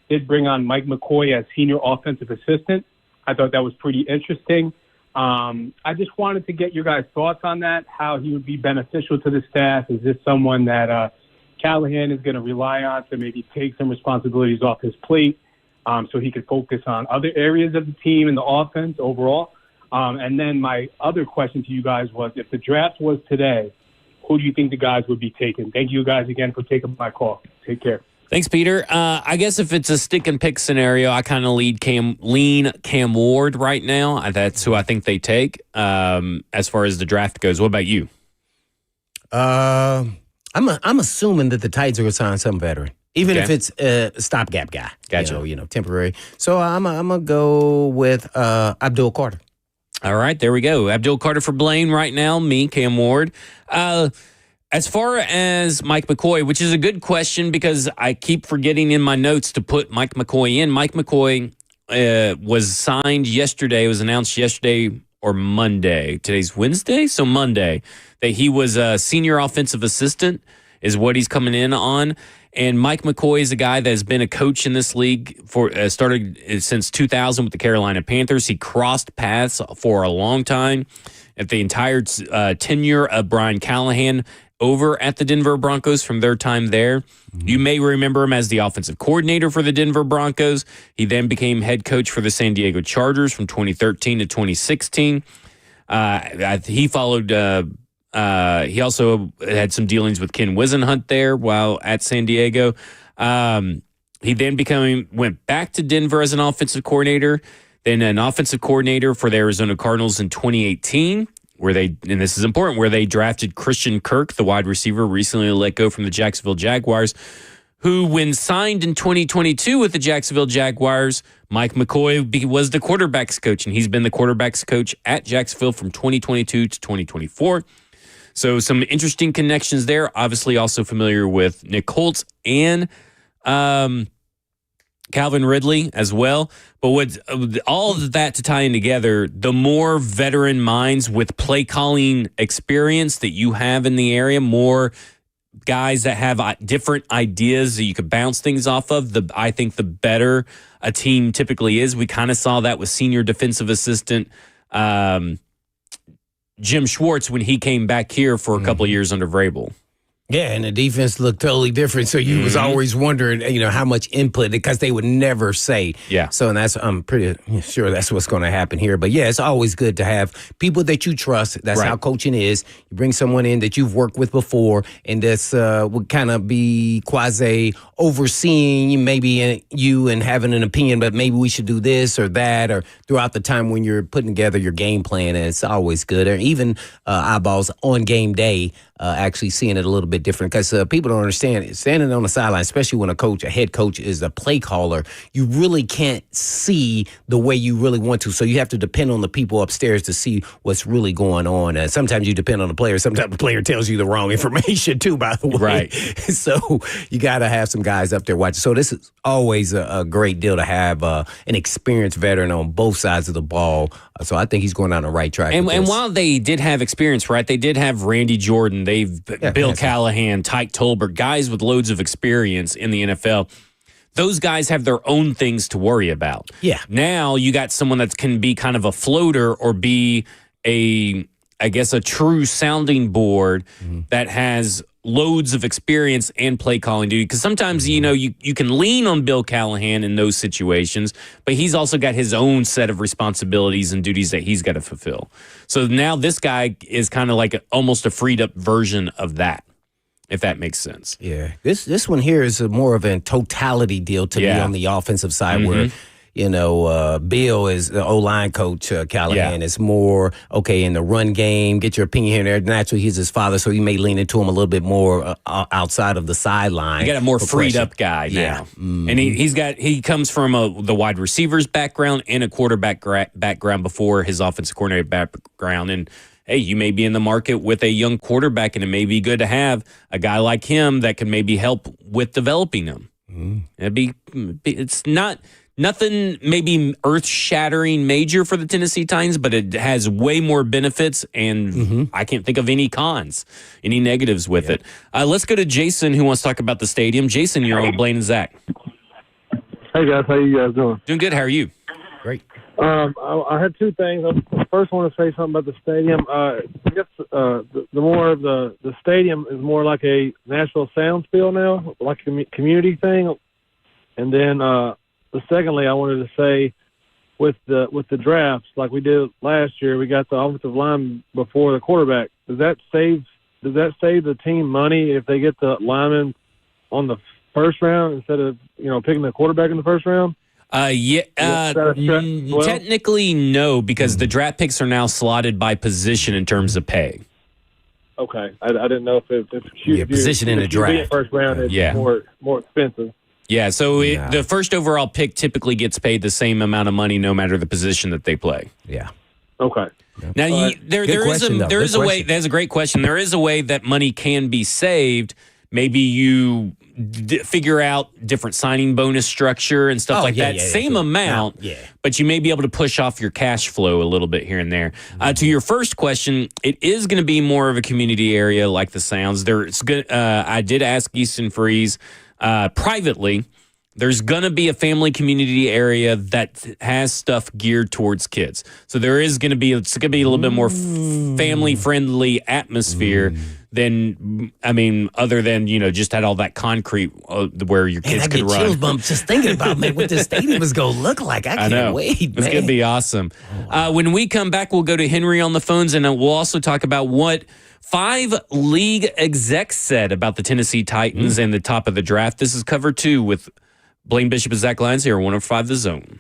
did bring on Mike McCoy as senior offensive assistant. I thought that was pretty interesting. I just wanted to get your guys' thoughts on that, how he would be beneficial to the staff. Is this someone that Callahan is going to rely on to maybe take some responsibilities off his plate so he could focus on other areas of the team and the offense overall? And then my other question to you guys was, if the draft was today, who do you think the guys would be taking? Thank you guys again for taking my call. Take care. Thanks, Peter. I guess if it's a stick and pick scenario, I kind of lean Cam Ward right now. That's who I think they take as far as the draft goes. What about you? I'm assuming that the Titans are going to sign some veteran, even if it's a stopgap guy. Gotcha. You know, temporary. So I'm gonna go with Abdul Carter. All right, there we go. Abdul Carter for Blaine right now. Me, Cam Ward. As far as Mike McCoy, which is a good question because I keep forgetting in my notes to put Mike McCoy in. Mike McCoy was signed yesterday. It was announced yesterday or Monday. Today's Wednesday, so Monday, that he was a senior offensive assistant is what he's coming in on. And Mike McCoy is a guy that has been a coach in this league for started since 2000 with the Carolina Panthers. He crossed paths for a long time at the entire tenure of Brian Callahan over at the Denver Broncos from their time there. Mm-hmm. You may remember him as the offensive coordinator for the Denver Broncos. He then became head coach for the San Diego Chargers from 2013 to 2016. He followed... he also had some dealings with Ken Wisenhunt there while at San Diego. He then went back to Denver as an offensive coordinator, then an offensive coordinator for the Arizona Cardinals in 2018, where this is important, where they drafted Christian Kirk, the wide receiver, recently let go from the Jacksonville Jaguars, who, when signed in 2022 with the Jacksonville Jaguars, Mike McCoy was the quarterback's coach, and he's been the quarterback's coach at Jacksonville from 2022 to 2024. So some interesting connections there. Obviously also familiar with Nick Holtz and Calvin Ridley as well. But with all of that to tie in together, the more veteran minds with play calling experience that you have in the area, more guys that have different ideas that you could bounce things off of, I think the better a team typically is. We kind of saw that with senior defensive assistant Jim Schwartz when he came back here for a couple of years under Vrabel. Yeah, and the defense looked totally different. So you was always wondering, how much input, because they would never say. Yeah. So I'm pretty sure that's what's going to happen here. But yeah, it's always good to have people that you trust. That's how coaching is. You bring someone in that you've worked with before, and that's would kind of be quasi overseeing maybe you and having an opinion, but maybe we should do this or that, or throughout the time when you're putting together your game plan. And it's always good. Or even eyeballs on game day. Actually seeing it a little bit different, because people don't understand, standing on the sideline, especially when a head coach is a play caller, you really can't see the way you really want to. So you have to depend on the people upstairs to see what's really going on. Sometimes you depend on the player. Sometimes the player tells you the wrong information too, by the way. Right. So you got to have some guys up there watching. So this is always a great deal to have an experienced veteran on both sides of the ball. So I think he's going down the right track. And while they did have experience, right, they did have Randy Jordan, Bill Callahan, Tyke Tolbert, guys with loads of experience in the NFL. Those guys have their own things to worry about. Yeah. Now you got someone that can be kind of a floater or be a true sounding board that has loads of experience and play calling duty. Because sometimes, you can lean on Bill Callahan in those situations, but he's also got his own set of responsibilities and duties that he's got to fulfill. So now this guy is kind of like almost a freed up version of that, if that makes sense. Yeah. This one here is more of a totality deal to me on the offensive side where Bill is the O-line coach, Callahan is more, okay, in the run game, get your opinion here and there. Naturally, he's his father, so you may lean into him a little bit more outside of the sideline. You got a more freed up guy now. Mm-hmm. And he comes from the wide receivers background and a quarterback background before his offensive coordinator background. And hey, you may be in the market with a young quarterback, and it may be good to have a guy like him that can maybe help with developing them. It's not nothing maybe earth-shattering major for the Tennessee Titans, but it has way more benefits, and I can't think of any cons, any negatives with it. Let's go to Jason, who wants to talk about the stadium. Jason, you're on with Blaine and Zach. Hey, guys. How you guys doing? Doing good. How are you? Great. I had two things. I first want to say something about the stadium. I guess the more of the stadium is more like a Nashville Sounds feel now, like a community thing. And then secondly, I wanted to say with the drafts, like we did last year, we got the offensive line before the quarterback. Does that save the team money if they get the lineman on the first round instead of picking the quarterback in the first round? Technically, no, because the draft picks are now slotted by position in terms of pay. Okay, I didn't know if position in the draft first round is more expensive. Yeah, so the first overall pick typically gets paid the same amount of money no matter the position that they play. Yeah. Okay. Now there is a way. That's a great question. There is a way that money can be saved. Maybe you figure out different signing bonus structure and stuff like that. Same amount, but you may be able to push off your cash flow a little bit here and there. To your first question, it is going to be more of a community area like the Sounds. I did ask Easton Freeze privately. There's going to be a family community area that has stuff geared towards kids. So it's going to be a little bit more family friendly atmosphere than, other than, just had all that concrete where your kids could run. I get chills bumps just thinking about what this stadium is going to look like. I can't wait, man. It's going to be awesome. When we come back, we'll go to Henry on the phones, and we'll also talk about what 5 league execs said about the Tennessee Titans and the top of the draft. This is Cover 2 with Blaine Bishop and Zach Lyons here on 105 The Zone.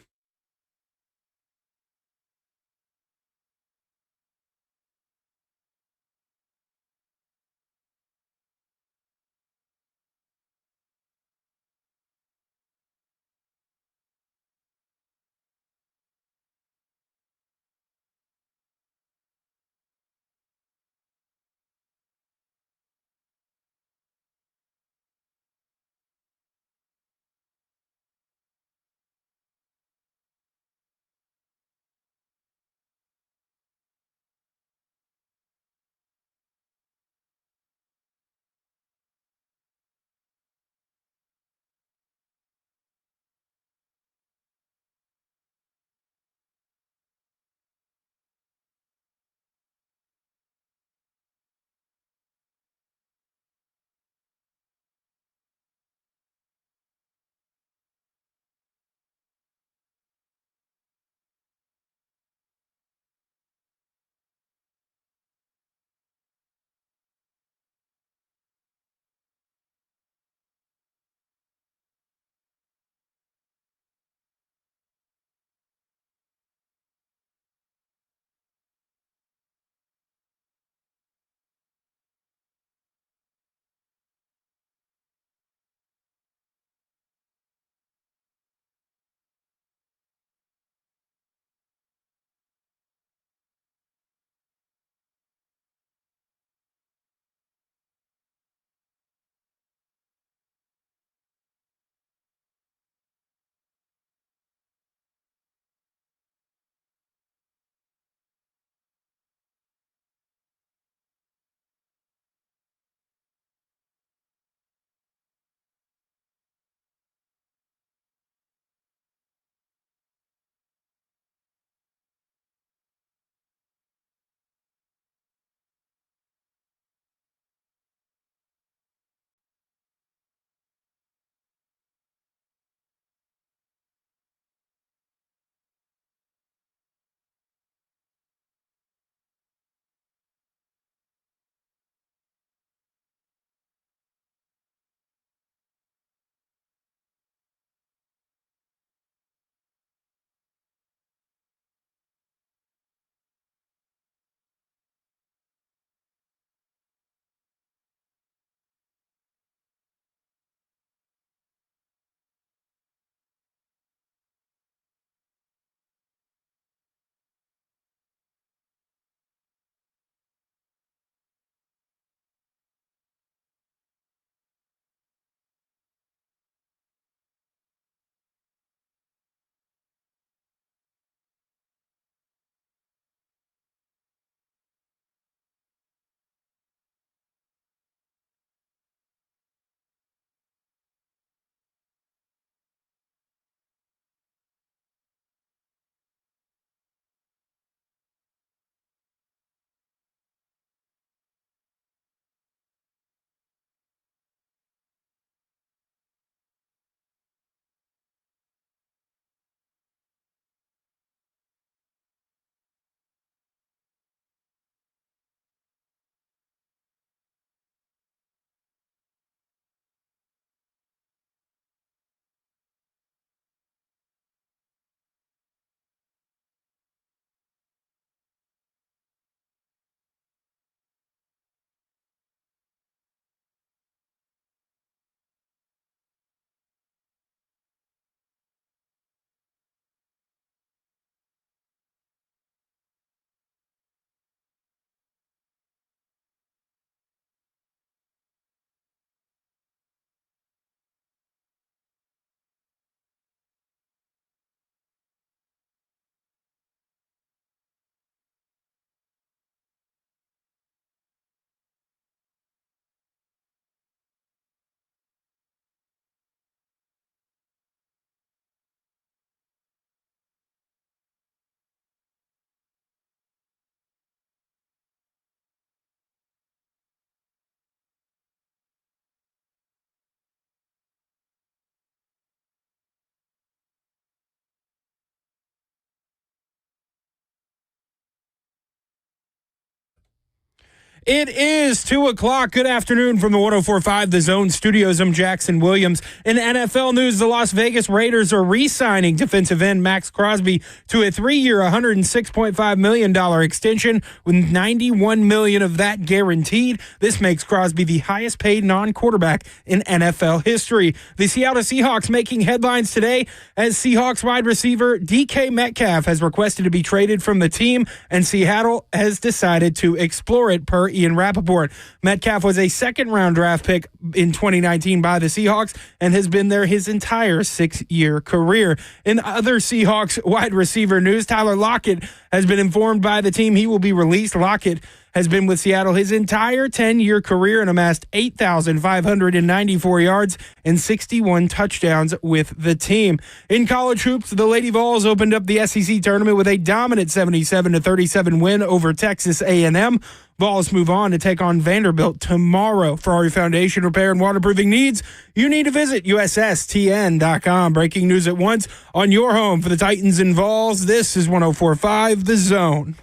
It is 2 o'clock. Good afternoon from the 104.5 The Zone Studios. I'm Jackson Williams. In NFL news, the Las Vegas Raiders are re-signing defensive end Max Crosby to a 3-year, $106.5 million extension with $91 million of that guaranteed. This makes Crosby the highest paid non-quarterback in NFL history. The Seattle Seahawks making headlines today as Seahawks wide receiver DK Metcalf has requested to be traded from the team, and Seattle has decided to explore it per Ian Rappaport. Metcalf was a second-round draft pick in 2019 by the Seahawks and has been there his entire 6-year career. In other Seahawks wide receiver news, Tyler Lockett has been informed by the team he will be released. Lockett has been with Seattle his entire 10-year career and amassed 8,594 yards and 61 touchdowns with the team. In college hoops, the Lady Vols opened up the SEC tournament with a dominant 77-37 win over Texas A&M. Vols move on to take on Vanderbilt tomorrow. For all your foundation repair and waterproofing needs, you need to visit USSTN.com. Breaking news at once on your home for the Titans and Vols. This is 104.5 The Zone.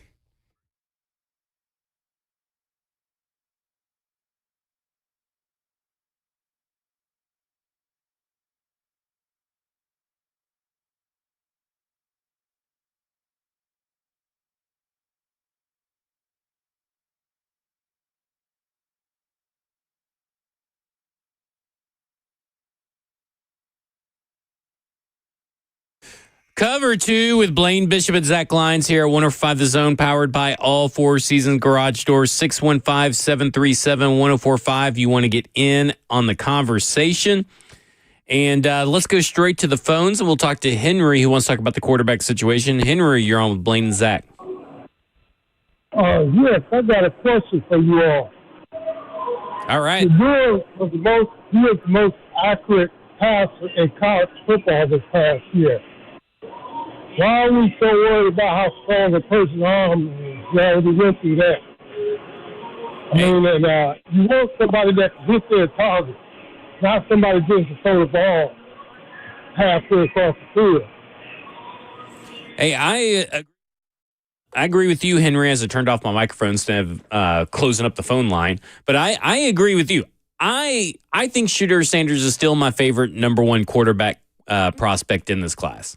Cover 2 with Blaine Bishop and Zach Lyons here at 105 The Zone, powered by All Four Seasons Garage Doors, 615-737-1045. You want to get in on the conversation. And let's go straight to the phones, and we'll talk to Henry, who wants to talk about the quarterback situation. Henry, you're on with Blaine and Zach. Yes, I got a question for you all. All right. Shedeur was the most accurate passer in college football this past year. Why are we so worried about how strong a person's arm is? Yeah, we went through that. I mean, and you want somebody that can hit their target, not somebody just to throw the ball halfway across the field. Hey, I agree with you, Henry, as I turned off my microphone instead of closing up the phone line. But I agree with you. I think Shedeur Sanders is still my favorite number one quarterback prospect in this class.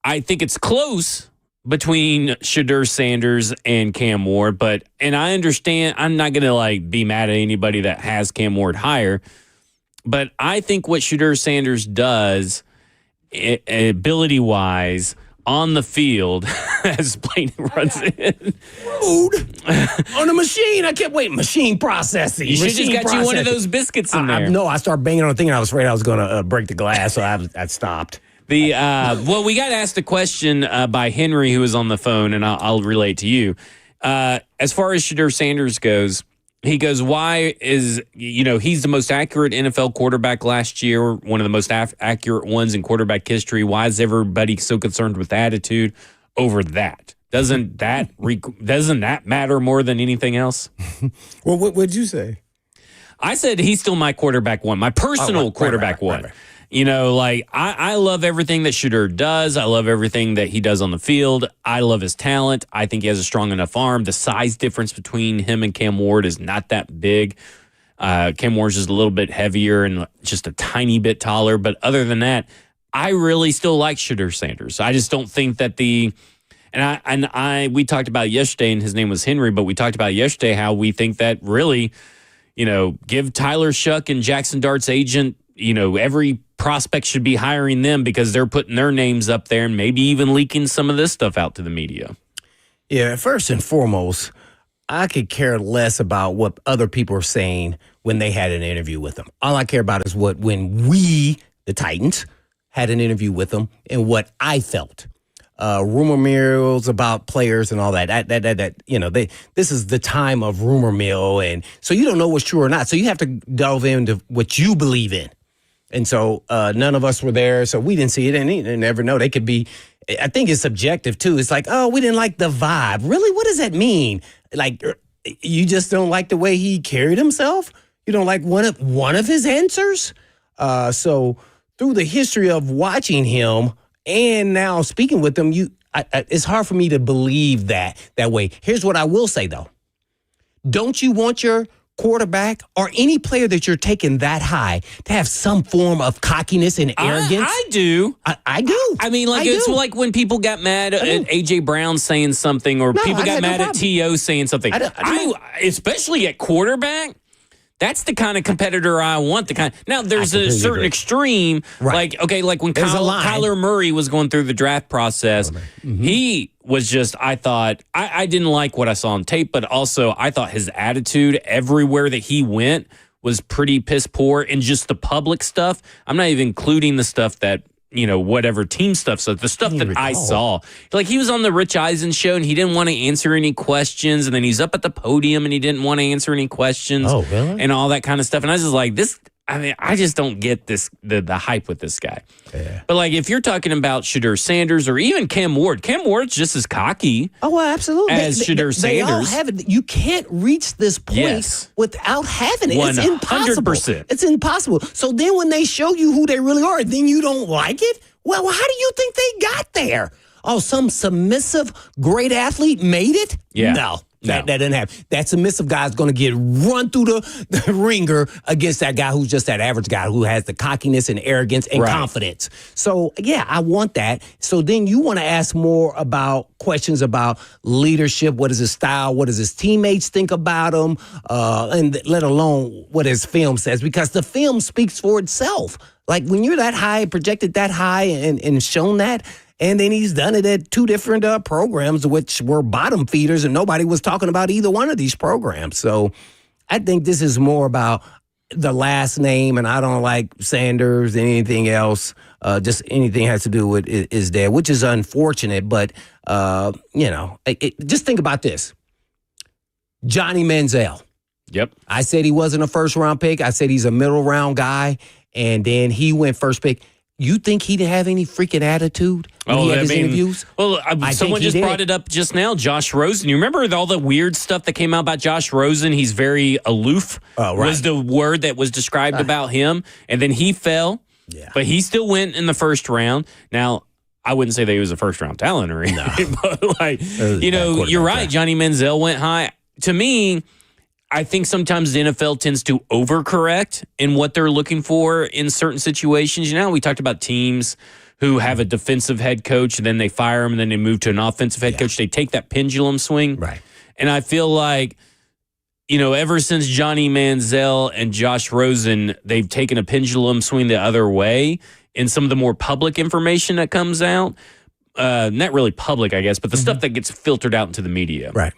I think it's close between Shedeur Sanders and Cam Ward, and I understand I'm not going to be mad at anybody that has Cam Ward higher, but I think what Shedeur Sanders does ability-wise on the field as Blaine runs in. On a machine. I kept waiting. Machine processing. You should just got you one of those biscuits in there. No, I started banging on the thing and I was afraid I was going to break the glass, so I stopped. Well, we got asked a question by Henry, who was on the phone, and I'll relate to you. As far as Shedeur Sanders goes, he goes, why is, he's the most accurate NFL quarterback last year, one of the most accurate ones in quarterback history. Why is everybody so concerned with attitude over that? Doesn't that matter more than anything else? Well, what'd you say? I said he's still my quarterback one, my personal quarterback one. Right. I love everything that Shedeur does. I love everything that he does on the field. I love his talent. I think he has a strong enough arm. The size difference between him and Cam Ward is not that big. Cam Ward's just a little bit heavier and just a tiny bit taller. But other than that, I really still like Shedeur Sanders. I just don't think that we talked about yesterday, and his name was Henry, but we talked about yesterday how we think that really, give Tyler Shuck and Jackson Dart's agent, every prospect should be hiring them because they're putting their names up there and maybe even leaking some of this stuff out to the media. Yeah, first and foremost, I could care less about what other people are saying when they had an interview with them. All I care about is when we, the Titans, had an interview with them and what I felt. Rumor mills about players and all that. This is the time of rumor mill, and so you don't know what's true or not. So you have to delve into what you believe in. And so none of us were there, so we didn't see it, and you never know. They could be, I think it's subjective, too. It's like, oh, we didn't like the vibe. Really? What does that mean? Like, you just don't like the way he carried himself? You don't like one of his answers? So through the history of watching him and now speaking with him, it's hard for me to believe that way. Here's what I will say, though. Don't you want your quarterback or any player that you're taking that high to have some form of cockiness and arrogance? I do. I do. I mean, like, it's like when people got mad at A.J. Brown saying something, or people got mad at T.O. saying something. Especially at quarterback. That's the kind of competitor I want. Now, there's a certain extreme, like when Kyler Murray was going through the draft process, he was just, I thought, I didn't like what I saw on tape, but also I thought his attitude everywhere that he went was pretty piss poor, and just the public stuff. I'm not even including the stuff that, whatever team stuff. So the stuff that I saw, like he was on the Rich Eisen show and he didn't want to answer any questions. And then he's up at the podium and he didn't want to answer any questions. Oh, really? And all that kind of stuff. And I was just like, I just don't get the hype with this guy. Yeah. But like, if you're talking about Shedeur Sanders or even Cam Ward's just as cocky. Oh, well, absolutely. As Shedeur Sanders. They all have it. You can't reach this point without having it. 100%. It's impossible. It's impossible. So then when they show you who they really are, then you don't like it? Well, how do you think they got there? Oh, some submissive great athlete made it? Yeah. No. That doesn't happen. That submissive guy is going to get run through the ringer against that guy who's just that average guy who has the cockiness and arrogance and confidence. So, yeah, I want that. So then you want to ask more about questions about leadership. What is his style? What does his teammates think about him? And let alone what his film says, because the film speaks for itself. Like when you're that high, projected that high and shown that, and then he's done it at two different programs, which were bottom feeders, and nobody was talking about either one of these programs. So I think this is more about the last name, and I don't like Sanders and anything else. Just anything has to do with is there, which is unfortunate. But, just think about this. Johnny Manziel. Yep. I said he wasn't a first-round pick. I said he's a middle-round guy, and then he went first pick. You think he didn't have any freaking attitude when he had his interviews? Well, someone just brought it up just now, Josh Rosen. You remember all the weird stuff that came out about Josh Rosen? He's very aloof, was the word that was described about him. And then he fell, but he still went in the first round. Now, I wouldn't say that he was a first-round talent or anything, but you're right. Johnny Manziel went high. To me, I think sometimes the NFL tends to overcorrect in what they're looking for in certain situations. We talked about teams who have a defensive head coach and then they fire him and then they move to an offensive head coach. They take that pendulum swing. Right. And I feel like, ever since Johnny Manziel and Josh Rosen, they've taken a pendulum swing the other way in some of the more public information that comes out. Not really public, I guess, but the stuff that gets filtered out into the media. Right.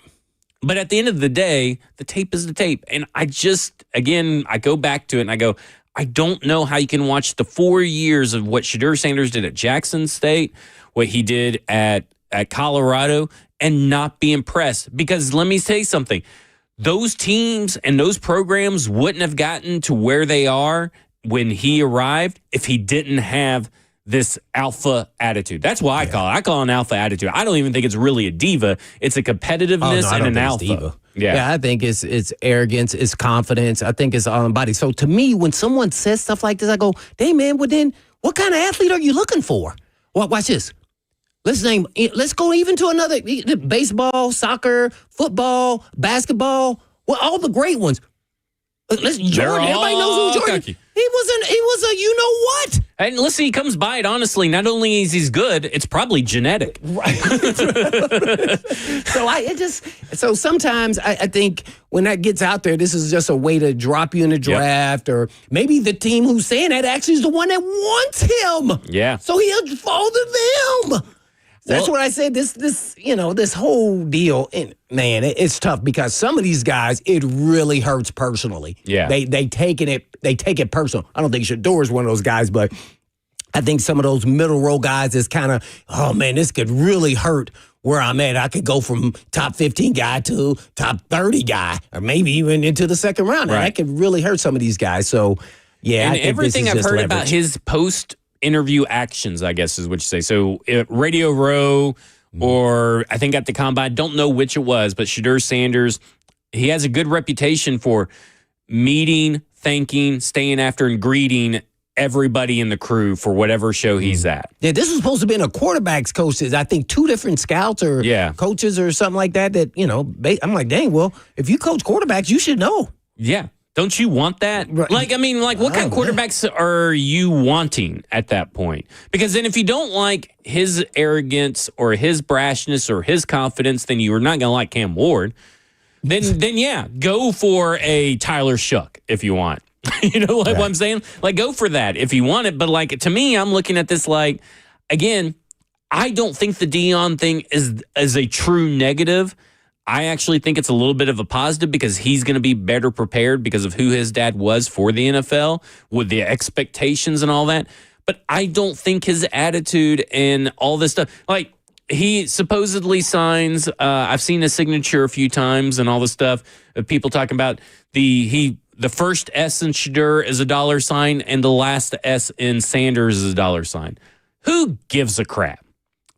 But at the end of the day, the tape is the tape. And I go back to it and I go, I don't know how you can watch the 4 years of what Shedeur Sanders did at Jackson State, what he did at Colorado, and not be impressed. Because let me say something. Those teams and those programs wouldn't have gotten to where they are when he arrived if he didn't have this alpha attitude. That's why I call it. I call it an alpha attitude. I don't even think it's really a diva. It's a competitiveness and an alpha. Diva. Yeah, I think it's arrogance, it's confidence. I think it's all embodied. So to me, when someone says stuff like this, I go, hey, man, well then, what kind of athlete are you looking for? Well, watch this. Let's go even to another, baseball, soccer, football, basketball, all the great ones. Jordan, everybody knows who Jordan is. He was a you-know-what. And listen, he comes by it honestly. Not only is he good, it's probably genetic. Right. So sometimes I think when that gets out there, this is just a way to drop you in the draft, or maybe the team who's saying that actually is the one that wants him. Yeah. So he'll fall to them. That's what I said. This whole deal, and man, it's tough because some of these guys, it really hurts personally. Yeah, they take it personal. I don't think Shedeur is one of those guys, but I think some of those middle row guys is kind of, oh man, this could really hurt where I'm at. I could go from top 15 guy to top 30 guy, or maybe even into the second round. Right. And that could really hurt some of these guys. So yeah, and I think everything this is I've heard leverage. about his post-interview actions, I guess is what you say. So Radio Row, or I think at the Combine, don't know which it was, but Shedeur Sanders, he has a good reputation for meeting, thanking, staying after, and greeting everybody in the crew for whatever show he's at. Yeah, this was supposed to be a quarterback's coaches. I think 2 different scouts or coaches or something like that. I'm like, dang, well, if you coach quarterbacks, you should know. Yeah. Don't you want that? Right. What kind of quarterbacks are you wanting at that point? Because then if you don't like his arrogance or his brashness or his confidence, then you are not going to like Cam Ward. Then yeah, go for a Tyler Shough if you want. You know what I'm saying? Like, go for that if you want it. But, like, to me, I'm looking at this like, again, I don't think the Deion thing is a true negative. I actually think it's a little bit of a positive because he's going to be better prepared because of who his dad was for the NFL with the expectations and all that. But I don't think his attitude and all this stuff, like, he supposedly signs, I've seen his signature a few times and all this stuff, people talking about the first S in Shedeur is a $sign and the last S in Sanders is a $sign. Who gives a crap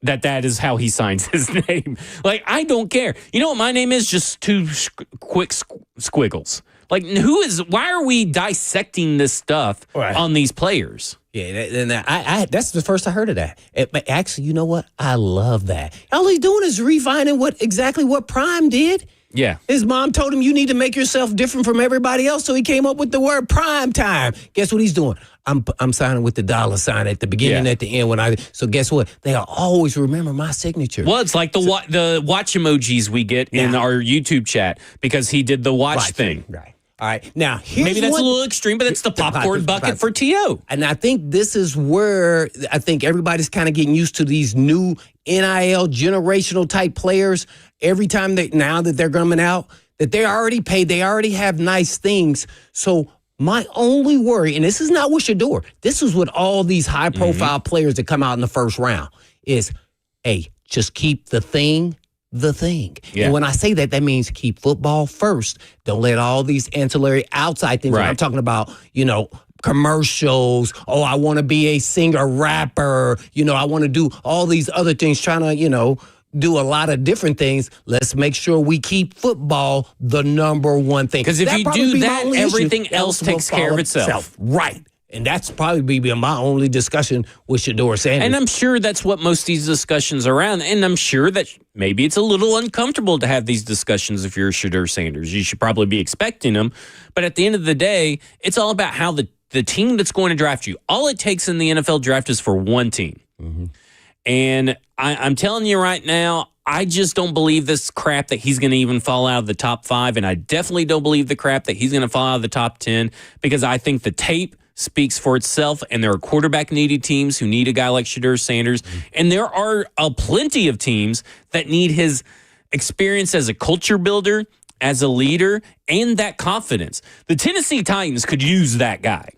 that is how he signs his name? Like, I don't care. You know what my name is? Just 2 quick squiggles. Like, why are we dissecting this stuff on these players? Yeah, that's the first I heard of that. But actually, you know what? I love that. All he's doing is refining exactly what Prime did. Yeah. His mom told him you need to make yourself different from everybody else, so he came up with the word prime time. Guess what he's doing? I'm signing with the $sign at the beginning and at the end. So guess what? They'll always remember my signature. Well, it's like the watch emojis we get in our YouTube chat because he did the watch thing. Right. All right. Now, maybe that's a little extreme, but it's the popcorn bucket for T.O. And I think this is where I think everybody's kind of getting used to these new NIL generational type players. Every time now that they're coming out, that they're already paid, they already have nice things. So my only worry, and this is not with Shedeur, this is with all these high-profile players that come out in the first round, is, hey, just keep the thing. Yeah. And when I say that means keep football first. Don't let all these ancillary outside things. I'm talking about, commercials. Oh, I want to be a singer, rapper. I want to do all these other things, trying to, do a lot of different things. Let's make sure we keep football the number one thing. Because if you do that, everything else takes care of itself. Right. And that's probably be my only discussion with Shedeur Sanders. And I'm sure that's what most of these discussions are around. And I'm sure that maybe it's a little uncomfortable to have these discussions if you're Shedeur Sanders. You should probably be expecting them. But at the end of the day, it's all about how the team that's going to draft you. All it takes in the NFL draft is for one team. Mm-hmm. And I'm telling you right now, I just don't believe this crap that he's going to even fall out of the top 5. And I definitely don't believe the crap that he's going to fall out of the top 10 because I think the tape speaks for itself, and there are quarterback-needy teams who need a guy like Shedeur Sanders, and there are plenty of teams that need his experience as a culture builder, as a leader, and that confidence. The Tennessee Titans could use that guy.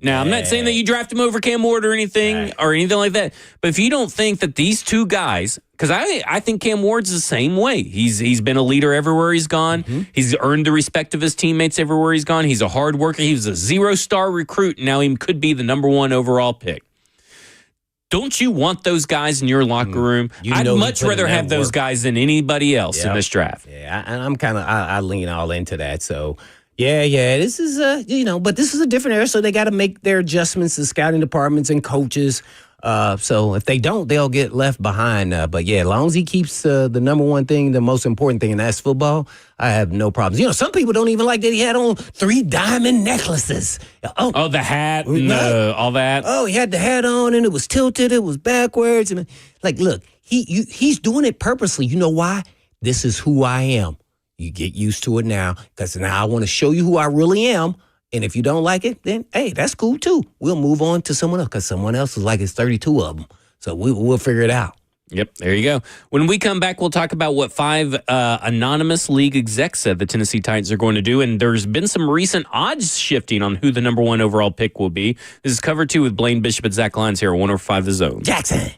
Now, I'm not saying that you draft him over Cam Ward or anything like that, but if you don't think that these two guys, because I think Cam Ward's the same way. He's been a leader everywhere he's gone. Mm-hmm. He's earned the respect of his teammates everywhere he's gone. He's a hard worker. He was a 0-star recruit, and now he could be the number 1 overall pick. Don't you want those guys in your locker room? I'd much rather have those guys than anybody else in this draft. Yeah, I'm I lean all into that, so... Yeah. This is but this is a different era, so they got to make their adjustments to scouting departments and coaches. So if they don't, they'll get left behind. But yeah, as long as he keeps the number one thing, the most important thing, and that's football, I have no problems. Some people don't even like that he had on 3 diamond necklaces. Oh, the hat and all that. Oh, he had the hat on and it was tilted, it was backwards, and look, he's doing it purposely. You know why? This is who I am. You get used to it now, because now I want to show you who I really am. And if you don't like it, then, hey, that's cool, too. We'll move on to someone else, because someone else is like it's 32 of them. So we'll figure it out. Yep, there you go. When we come back, we'll talk about what 5 anonymous league execs said the Tennessee Titans are going to do. And there's been some recent odds shifting on who the number 1 overall pick will be. This is Cover 2 with Blaine Bishop and Zach Lyons here at 105 The Zone. Jackson.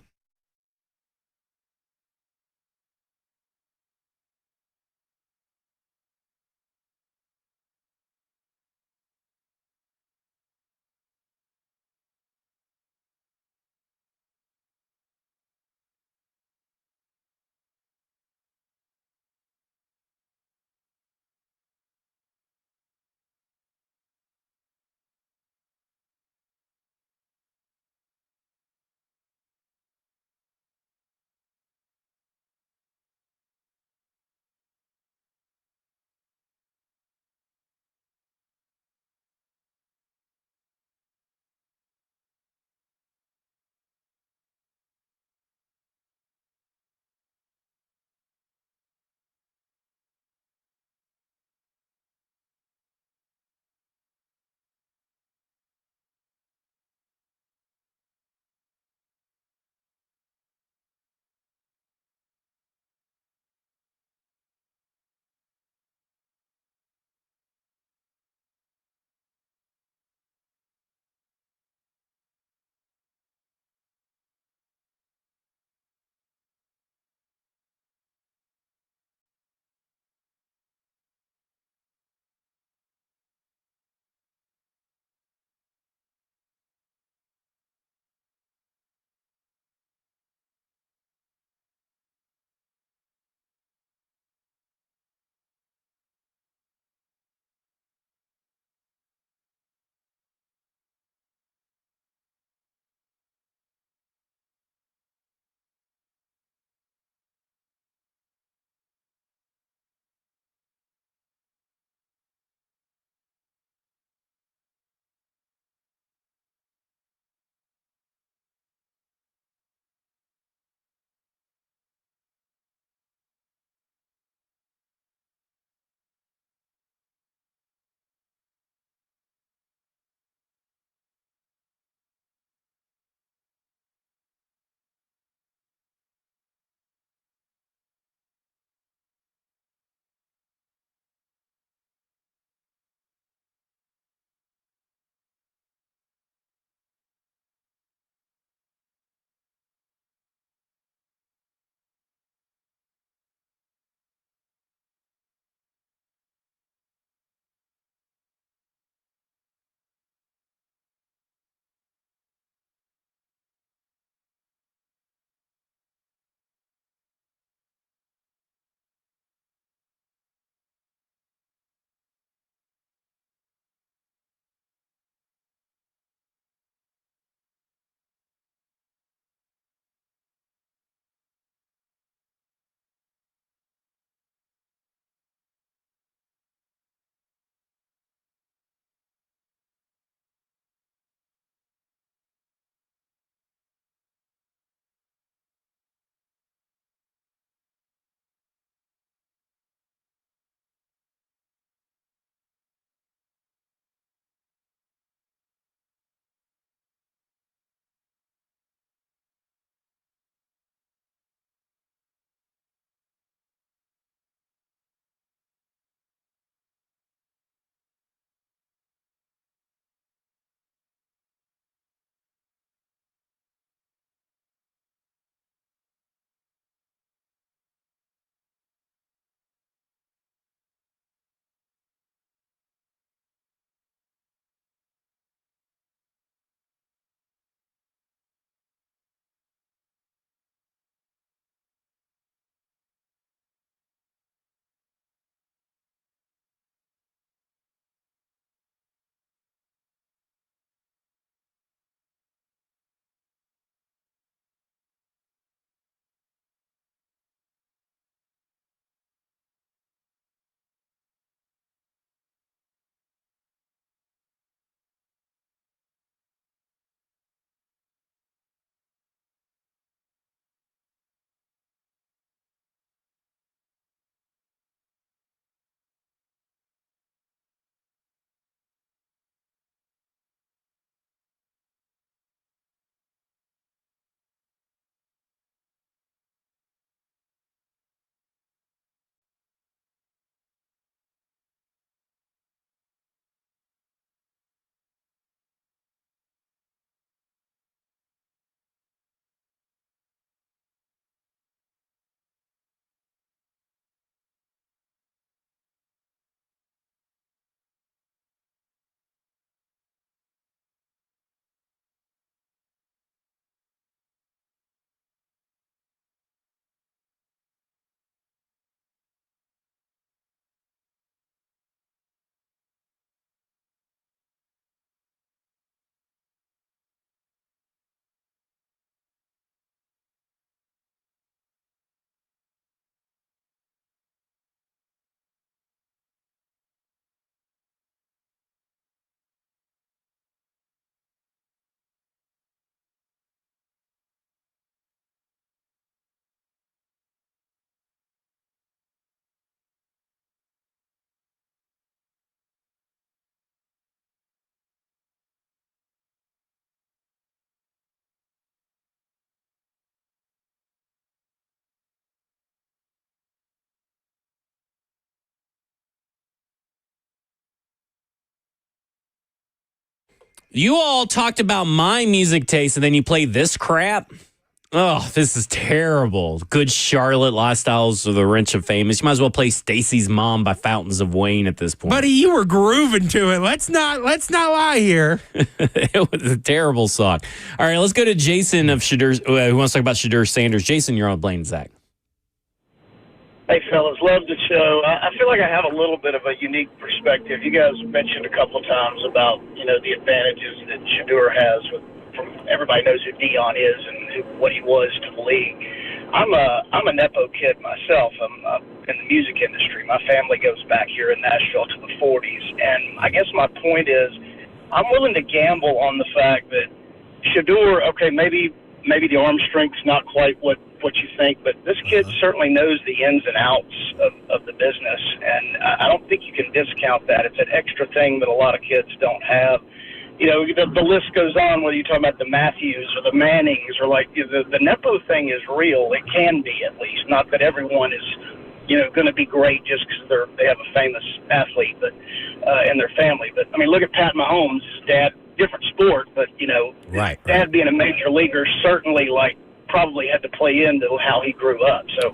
You all talked about my music taste, and then you play this crap. Oh, this is terrible. Good Charlotte, Lifestyles of the Rich and Famous. You might as well play Stacy's Mom by Fountains of Wayne at this point. Buddy, you were grooving to it. Let's not lie here. It was a terrible song. All right, let's go to Jason of Shedeur, who wants to talk about Shedeur Sanders. Jason, you're on Blaine and Zach. Hey, fellas, love the show. I feel like I have a little bit of a unique perspective. You guys mentioned a couple of times about, the advantages that Shedeur has from everybody knows who Dion is and what he was to the league. I'm a Nepo kid myself. I'm in the music industry. My family goes back here in Nashville to the 40s. And I guess my point is I'm willing to gamble on the fact that Shedeur, okay, maybe the arm strength's not quite what you think, but this kid certainly knows the ins and outs of the business. And I don't think you can discount that. It's an extra thing that a lot of kids don't have. The list goes on, whether you're talking about the Matthews or the Mannings or the Nepo thing is real. It can be, at least. Not that everyone is, going to be great just because they have a famous athlete in their family. But, look at Pat Mahomes. His dad, different sport, but, right. Dad being a major leaguer certainly, probably had to play into how he grew up. So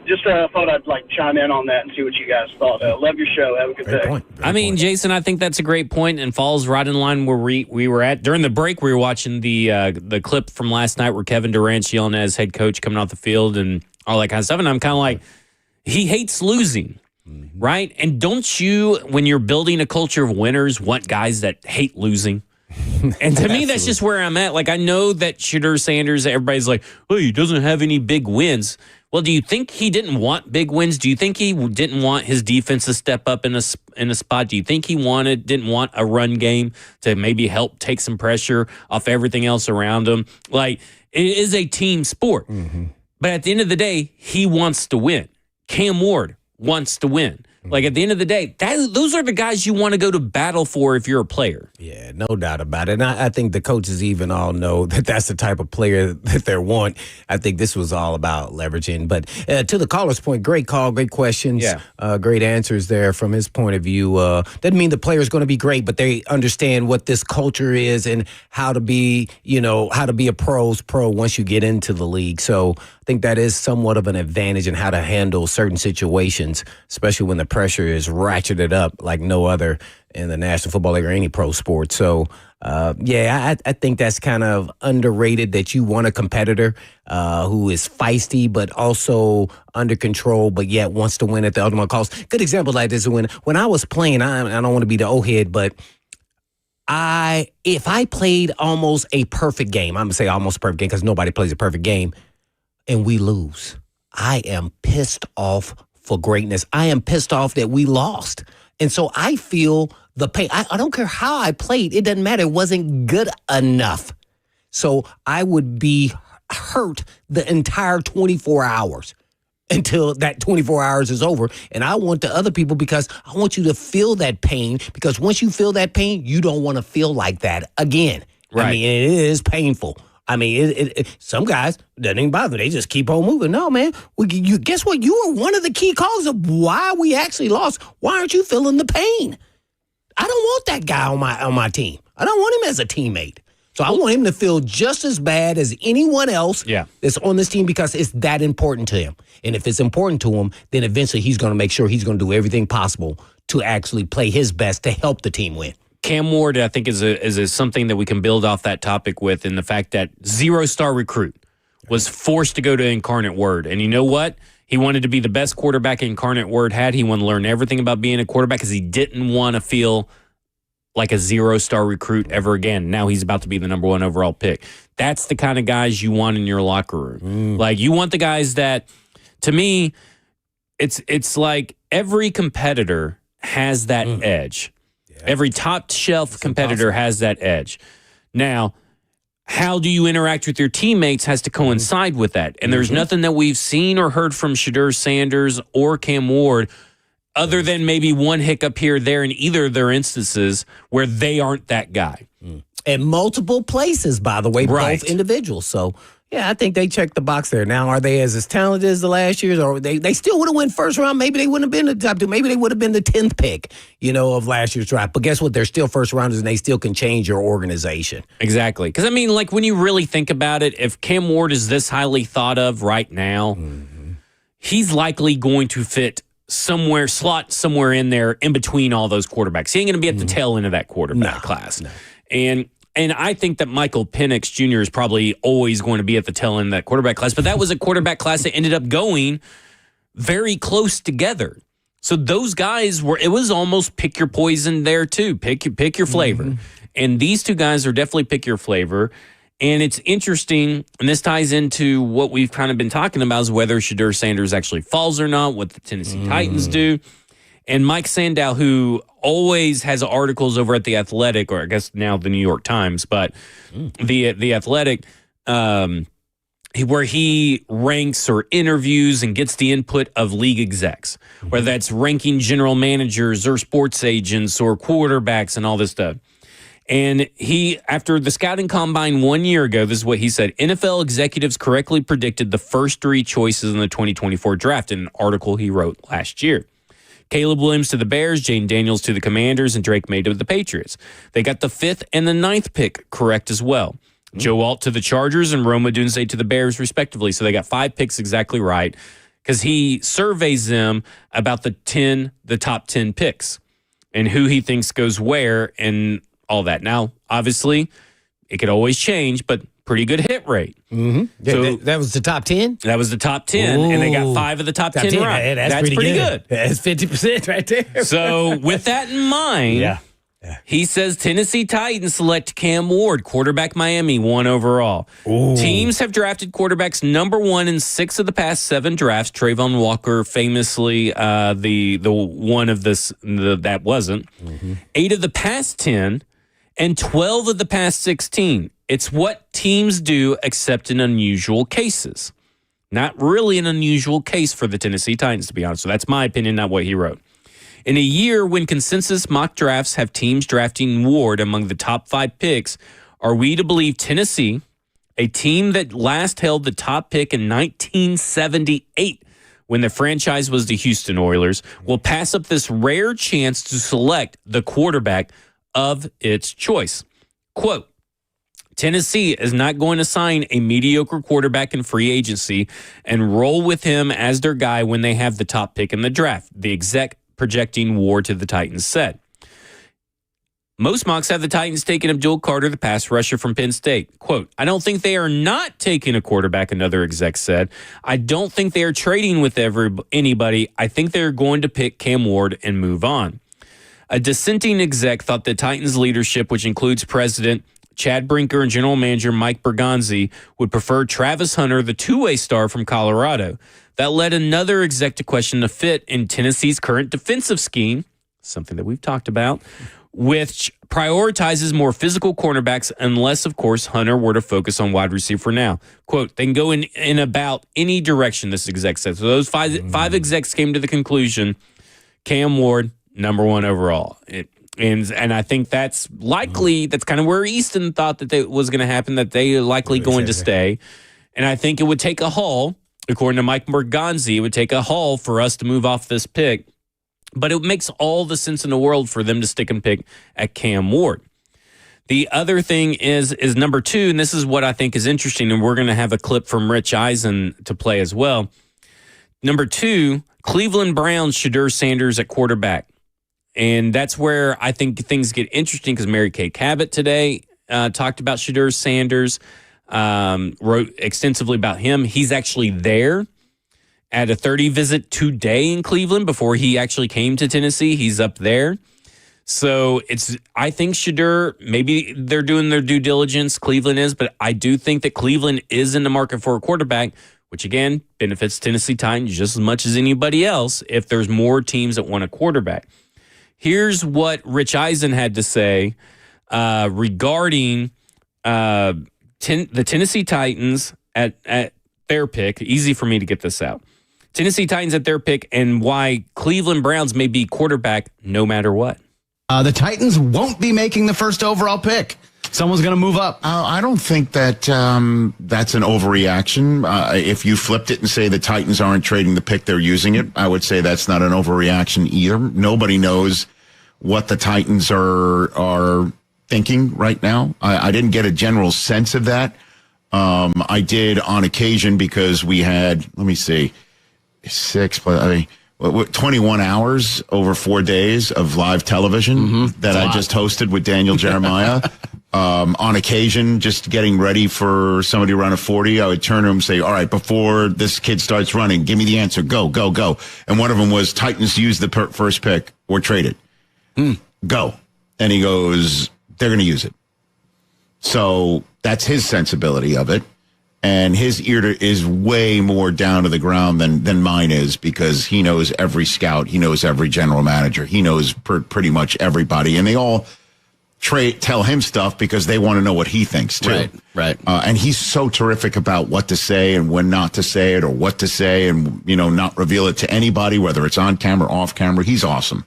just thought I'd chime in on that and see what you guys thought. Love your show. Have a good day. Great Jason, I think that's a great point and falls right in line where we were at. During the break, we were watching the clip from last night where Kevin Durant's yelling at his head coach coming off the field and all that kind of stuff. And I'm kind of like, he hates losing, right? And don't you, when you're building a culture of winners, want guys that hate losing? And to me, that's just where I'm at. I know that Shedeur Sanders, everybody's like, oh, he doesn't have any big wins. Well, do you think he didn't want big wins? Do you think he didn't want his defense to step up in a spot? Do you think he didn't want a run game to maybe help take some pressure off everything else around him? It is a team sport. Mm-hmm. But at the end of the day, he wants to win. Cam Ward wants to win. At the end of the day, those are the guys you want to go to battle for if you're a player. Yeah, no doubt about it. And I think the coaches even all know that that's the type of player that they want. I think this was all about leveraging. But to the caller's point, great call, great questions, great answers there from his point of view. Doesn't mean the player is going to be great, but they understand what this culture is and how to be, how to be a pro's pro once you get into the league. So I think that is somewhat of an advantage in how to handle certain situations, especially when the pressure is ratcheted up like no other in the National Football League or any pro sport. So, I think that's kind of underrated that you want a competitor who is feisty but also under control but yet wants to win at the ultimate cost. Good example like this is when I was playing, I don't want to be the old head, but if I played almost a perfect game, I'm going to say almost a perfect game because nobody plays a perfect game, and we lose, I am pissed off for greatness. I am pissed off that we lost. And so I feel the pain. I don't care how I played. It doesn't matter. It wasn't good enough. So I would be hurt the entire 24 hours until that 24 hours is over. And I want the other people because I want you to feel that pain, because once you feel that pain, you don't want to feel like that again. Right. It is painful. Some guys, doesn't even bother. They just keep on moving. No, man. You guess what? You were one of the key causes of why we actually lost. Why aren't you feeling the pain? I don't want that guy on my team. I don't want him as a teammate. So I want him to feel just as bad as anyone else that's on this team because it's that important to him. And if it's important to him, then eventually he's going to make sure he's going to do everything possible to actually play his best to help the team win. Cam Ward, I think, is something that we can build off that topic with, in the fact that 0-star recruit was forced to go to Incarnate Word. And you know what? He wanted to be the best quarterback Incarnate Word had. He wanted to learn everything about being a quarterback because he didn't want to feel like a 0-star recruit ever again. Now he's about to be the number 1 overall pick. That's the kind of guys you want in your locker room. You want the guys that, to me, it's like every competitor has that edge. Every top-shelf competitor has that edge. Now, how do you interact with your teammates has to coincide with that. And there's nothing that we've seen or heard from Shedeur Sanders or Cam Ward other than maybe one hiccup here or there in either of their instances where they aren't that guy. In multiple places, by the way, both individuals. So Yeah, I think they checked the box there. Now, are they as talented as the last years, or they still would have went first round? Maybe they wouldn't have been the top 2. Maybe they would have been the 10th pick, of last year's draft. But guess what? They're still first rounders, and they still can change your organization. Exactly. Because, when you really think about it, if Cam Ward is this highly thought of right now, he's likely going to fit slot somewhere in there in between all those quarterbacks. He ain't going to be at the tail end of that quarterback class. No. And I think that Michael Penix Jr. is probably always going to be at the tail end of that quarterback class. But that was a quarterback class that ended up going very close together. So those guys it was almost pick your poison there too. Pick your flavor. And these two guys are definitely pick your flavor. And it's interesting, and this ties into what we've kind of been talking about, is whether Shedeur Sanders actually falls or not, what the Tennessee Titans do. And Mike Sandow, who always has articles over at The Athletic, or I guess now the New York Times, but the Athletic, where he ranks or interviews and gets the input of league execs, whether that's ranking general managers or sports agents or quarterbacks and all this stuff. And he, after the scouting combine 1 year ago, this is what he said: NFL executives correctly predicted the first 3 choices in the 2024 draft in an article he wrote last year. Caleb Williams to the Bears, Jane Daniels to the Commanders, and Drake May to the Patriots. They got the 5th and the 9th pick correct as well. Joe Alt to the Chargers and Rome Odunze to the Bears, respectively. So they got 5 picks exactly right, because he surveys them about the top 10 picks and who he thinks goes where and all that. Now, obviously, it could always change, but pretty good hit rate. So that was the top 10? That was the top 10, and they got 5 of the top 10 right. Yeah, that's pretty good. That's 50% right there. So with that in mind, he says Tennessee Titans select Cam Ward, quarterback Miami, 1 overall. Teams have drafted quarterbacks number 1 in 6 of the past 7 drafts. Trayvon Walker, famously the one of that wasn't. 8 of the past 10, and 12 of the past 16. It's what teams do, except in unusual cases. Not really an unusual case for the Tennessee Titans, to be honest. So that's my opinion, not what he wrote. In a year when consensus mock drafts have teams drafting Ward among the top 5 picks, are we to believe Tennessee, a team that last held the top pick in 1978 when the franchise was the Houston Oilers, will pass up this rare chance to select the quarterback of its choice? Quote, Tennessee is not going to sign a mediocre quarterback in free agency and roll with him as their guy when they have the top pick in the draft, the exec projecting Ward to the Titans said. Most mocks have the Titans taking Abdul Carter, the pass rusher from Penn State. Quote, I don't think they are not taking a quarterback, another exec said. I don't think they are trading with anybody. I think they're going to pick Cam Ward and move on. A dissenting exec thought the Titans leadership, which includes President Chad Brinker and General Manager Mike Bergonzi, would prefer Travis Hunter, the two-way star from Colorado. That led another exec to question the fit in Tennessee's current defensive scheme, something that we've talked about, which prioritizes more physical cornerbacks unless, of course, Hunter were to focus on wide receiver for now. Quote, they can go in about any direction, this exec said. So those five execs came to the conclusion, Cam Ward, number 1 overall. And I think that's likely, that's kind of where Easton thought that it was going to happen, that they are likely going to stay. And I think it would take a haul, according to Mike Bergonzi, it would take a haul for us to move off this pick. But it makes all the sense in the world for them to stick and pick at Cam Ward. The other thing is number 2, and this is what I think is interesting, and we're going to have a clip from Rich Eisen to play as well. Number 2, Cleveland Browns, Shedeur Sanders at quarterback. And that's where I think things get interesting, because Mary Kay Cabot today talked about Shedeur Sanders, wrote extensively about him. He's actually there at a 30 visit today in Cleveland before he actually came to Tennessee. He's up there. So I think Shedeur, maybe they're doing their due diligence, Cleveland is, but I do think that Cleveland is in the market for a quarterback, which again benefits Tennessee Titans just as much as anybody else if there's more teams that want a quarterback. Here's what Rich Eisen had to say regarding the Tennessee Titans at their pick. Easy for me to get this out. Tennessee Titans at their pick and why Cleveland Browns may be quarterback no matter what. The Titans won't be making the first overall pick. someone's going to move up. I don't think that that's an overreaction. If you flipped it and say the Titans aren't trading the pick, they're using it, I would say that's not an overreaction either. Nobody knows what the Titans are thinking right now. I didn't get a general sense of that. I did on occasion because we had, let me see, 21 hours over 4 days of live television that I just hosted with Daniel Jeremiah. On occasion, just getting ready for somebody to run a 40, I would turn to him and say, all right, before this kid starts running, give me the answer. Go, go, go. And one of them was Titans use the first pick or trade it. Go. And he goes, they're going to use it. So that's his sensibility of it. And his ear is way more down to the ground than mine is, because he knows every scout. He knows every general manager. He knows pretty much everybody. And they all tell him stuff because they want to know what he thinks, too. Right. And he's so terrific about what to say and when not to say it, or what to say and, not reveal it to anybody, whether it's on camera, off camera. He's awesome.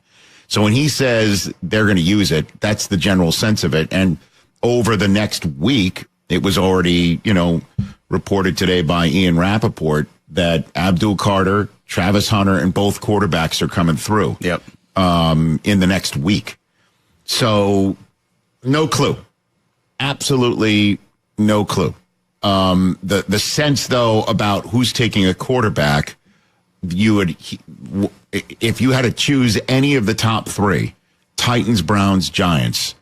So when he says they're going to use it, that's the general sense of it. And over the next week, it was already, reported today by Ian Rappaport that Abdul Carter, Travis Hunter, and both quarterbacks are coming through. Yep. In the next week. So no clue. Absolutely no clue. The sense, though, about who's taking a quarterback, if you had to choose any of the top three, Titans, Browns, Giants,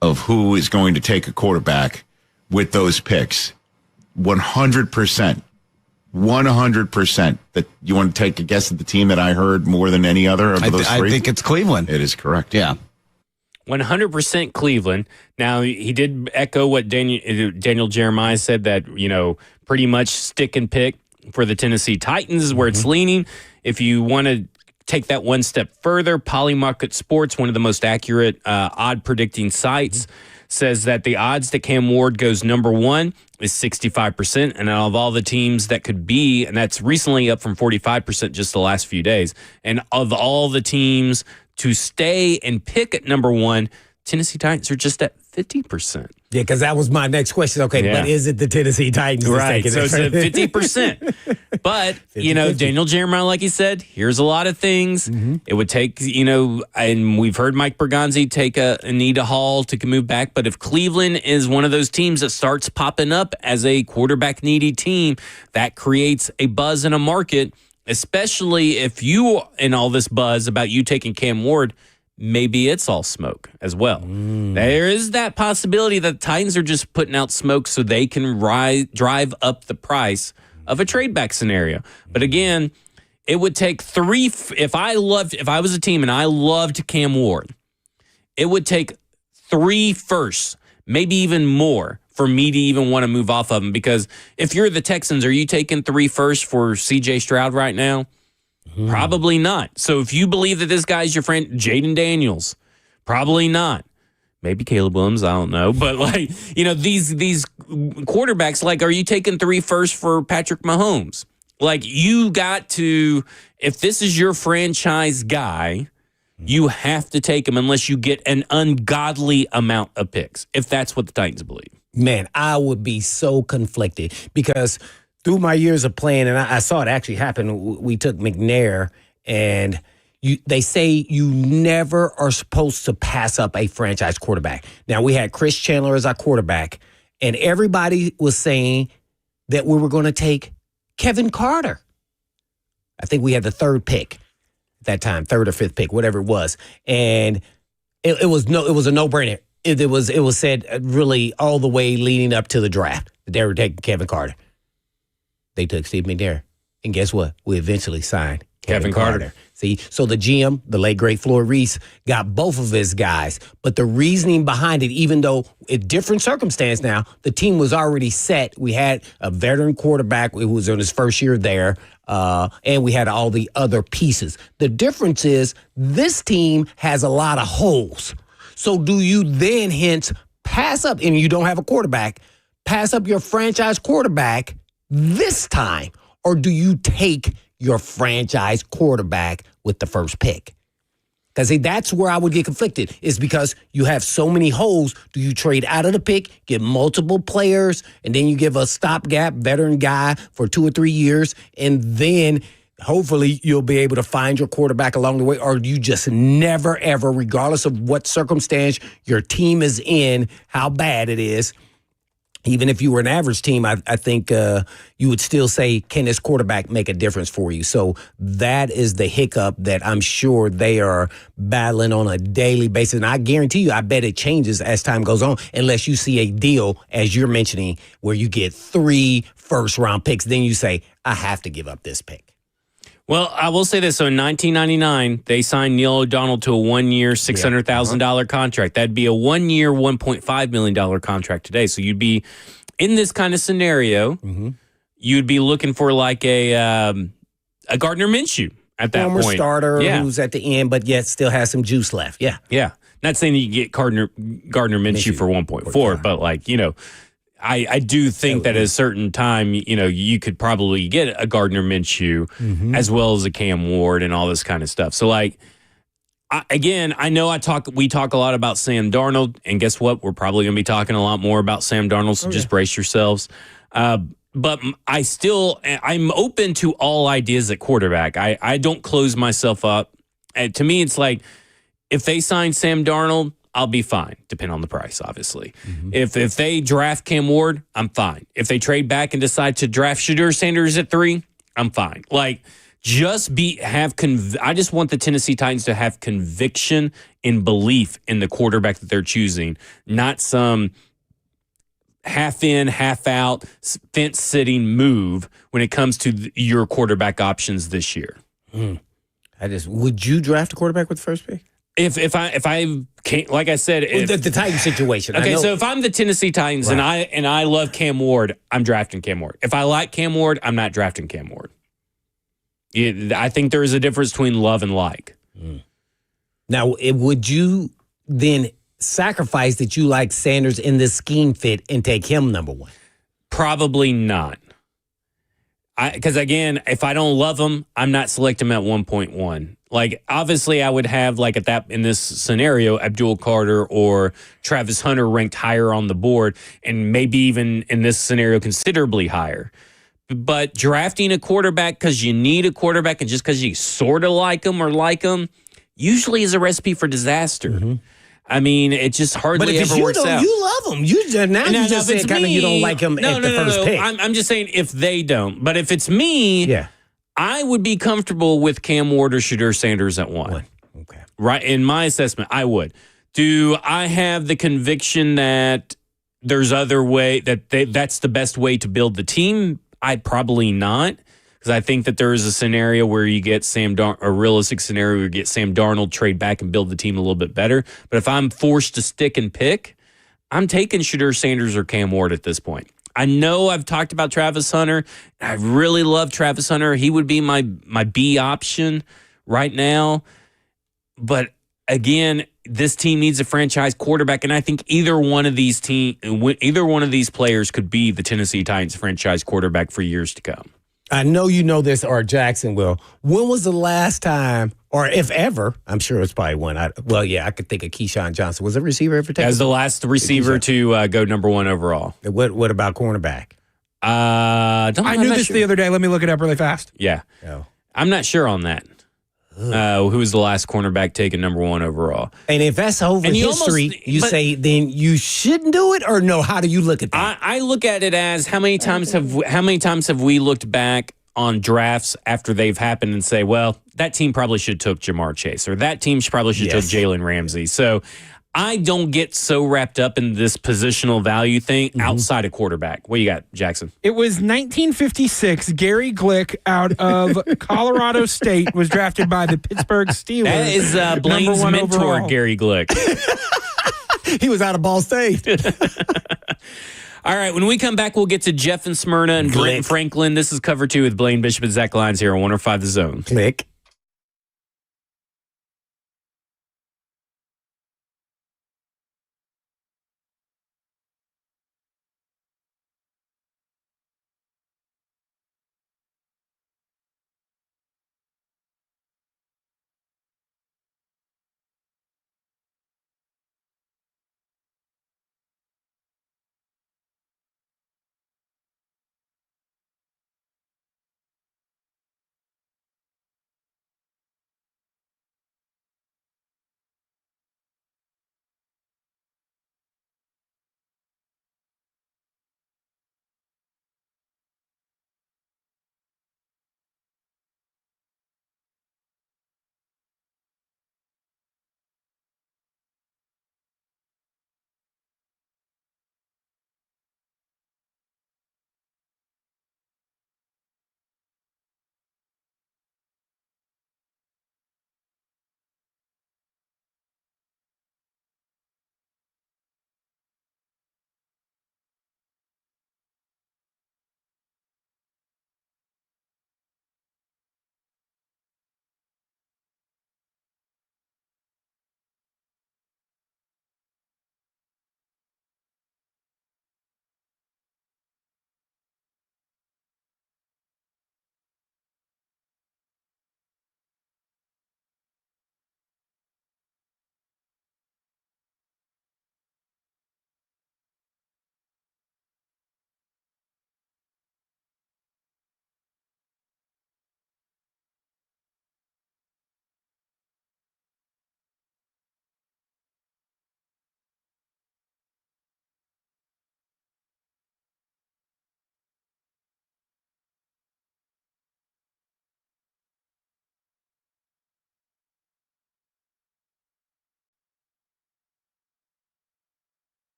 of who is going to take a quarterback with those picks, 100%. 100% that you want to take a guess at the team that I heard more than any other of those three? I think it's Cleveland. It is correct. Yeah. 100% Cleveland. Now, he did echo what Daniel Jeremiah said, that, pretty much stick and pick for the Tennessee Titans is where it's leaning. If you want to take that one step further, Polymarket Sports, one of the most accurate odd predicting sites, says that the odds that Cam Ward goes number one is 65%. And out of all the teams that could be, and that's recently up from 45% just the last few days. And of all the teams to stay and pick at number one, Tennessee Titans are just at 50%. Yeah, because that was my next question. Okay, but is it the Tennessee Titans? Right, so it's at 50%. But, 50-50. Daniel Jeremiah, like he said, here's a lot of things. It would take, and we've heard Mike Bergonzi take a Anita Hall to move back. But if Cleveland is one of those teams that starts popping up as a quarterback-needy team, that creates a buzz in a market, especially if you, in all this buzz about you taking Cam Ward, maybe it's all smoke as well. There is that possibility that the Titans are just putting out smoke so they can drive up the price of a trade back scenario. But again, it would take three. If I was a team and I loved Cam Ward, it would take 3 firsts, maybe even more, for me to even want to move off of him. Because if you're the Texans, are you taking 3 firsts for C.J. Stroud right now? Probably not. So if you believe that this guy's your friend, Jaden Daniels, probably not. Maybe Caleb Williams, I don't know. But these quarterbacks, are you taking 3 firsts for Patrick Mahomes? You got to, if this is your franchise guy, you have to take him unless you get an ungodly amount of picks, if that's what the Titans believe. Man, I would be so conflicted because through my years of playing, and I saw it actually happen, we took McNair, and they say you never are supposed to pass up a franchise quarterback. Now, we had Chris Chandler as our quarterback, and everybody was saying that we were going to take Kevin Carter. I think we had the 3rd pick at that time, 3rd or 5th pick, whatever it was. And it was a no-brainer. It was said really all the way leading up to the draft that they were taking Kevin Carter. They took Steve McNair. And guess what? We eventually signed Kevin Carter. See, so the GM, the late, great Floyd Reese, got both of his guys. But the reasoning behind it, even though in different circumstance now, the team was already set. We had a veteran quarterback who was in his first year there, and we had all the other pieces. The difference is this team has a lot of holes. So do you then hence pass up, and you don't have a quarterback, pass up your franchise quarterback this time, or do you take your franchise quarterback with the first pick? Because that's where I would get conflicted, is because you have so many holes. Do you trade out of the pick, get multiple players, and then you give a stopgap veteran guy for 2 or 3 years, and then hopefully you'll be able to find your quarterback along the way, or you just never, ever, regardless of what circumstance your team is in, how bad it is, even if you were an average team, I think you would still say, can this quarterback make a difference for you? So that is the hiccup that I'm sure they are battling on a daily basis. And I guarantee you, I bet it changes as time goes on, unless you see a deal, as you're mentioning, where you get 3 first-round picks. Then you say, I have to give up this pick. Well, I will say this. So in 1999, they signed Neil O'Donnell to a 1-year, $600,000 contract. That'd be a 1-year, $1.5 million contract today. So you'd be in this kind of scenario. You'd be looking for like a Gardner Minshew at that Former point. starter who's at the end, but yet still has some juice left. Yeah. Yeah. Not saying that you get Gardner Minshew for 1.4, but like, I do think that at a certain time, you could probably get a Gardner Minshew as well as a Cam Ward and all this kind of stuff. So, like, I know we talk a lot about Sam Darnold, and guess what? We're probably going to be talking a lot more about Sam Darnold, so just brace yourselves. But I'm open to all ideas at quarterback. I don't close myself up. And to me, it's like, if they sign Sam Darnold, I'll be fine, depending on the price, obviously. If they draft Cam Ward, I'm fine. If they trade back and decide to draft Shedeur Sanders at 3, I'm fine. Like, I just want the Tennessee Titans to have conviction and belief in the quarterback that they're choosing, not some half in, half out, fence sitting move when it comes to your quarterback options this year. Would you draft a quarterback with the first pick? If I can't, like I said, the Titans situation. Okay, so if I'm the Tennessee Titans and I love Cam Ward, I'm drafting Cam Ward. If I like Cam Ward, I'm not drafting Cam Ward. I think there is a difference between love and like. Now, would you then sacrifice that you like Sanders in this scheme fit and take him number 1? Probably not. Because again, if I don't love him, I'm not selecting him at 1.1. Like, obviously, I would have, like, in this scenario, Abdul Carter or Travis Hunter ranked higher on the board, and maybe even in this scenario considerably higher. But drafting a quarterback because you need a quarterback and just because you sort of like him usually is a recipe for disaster. I mean, it just hardly ever works out. You love him. You just said kind of you don't like him at the first pick. I'm just saying if they don't. But if it's me, I would be comfortable with Cam Ward or Shedeur Sanders at 1. Okay. Right. In my assessment, I would. Do I have the conviction that there's other way, that's the best way to build the team? I'd probably not. Because I think that there is a scenario where you get a realistic scenario where you get Sam Darnold, trade back and build the team a little bit better. But if I'm forced to stick and pick, I'm taking Shedeur Sanders or Cam Ward at this point. I know I've talked about Travis Hunter. I really love Travis Hunter. He would be my B option right now. But again, this team needs a franchise quarterback, and I think either one of these players could be the Tennessee Titans franchise quarterback for years to come. I know you know this, or Jackson will. When was the last time, or if ever, I'm sure it's probably one. I could think of Keyshawn Johnson. Was a receiver ever taken? As the last receiver to go number 1 overall. What about cornerback? I knew this the other day. Let me look it up really fast. Yeah. I'm not sure on that. Who was the last cornerback taken number 1 overall? And if that's over history, you say then you shouldn't do it, or no? How do you look at that? I look at it as how many times have we looked back on drafts after they've happened and say, well, that team probably should have took Jamar Chase, or that team probably should have took Jalen Ramsey. So I don't get so wrapped up in this positional value thing outside of quarterback. What you got, Jackson? It was 1956. Gary Glick out of Colorado State was drafted by the Pittsburgh Steelers. That is Blaine's mentor, overall. Gary Glick. He was out of Ball State. All right, when we come back, we'll get to Jeff and Smyrna and Brent Franklin. This is Cover 2 with Blaine Bishop and Zach Lyons here on 105 The Zone. Click.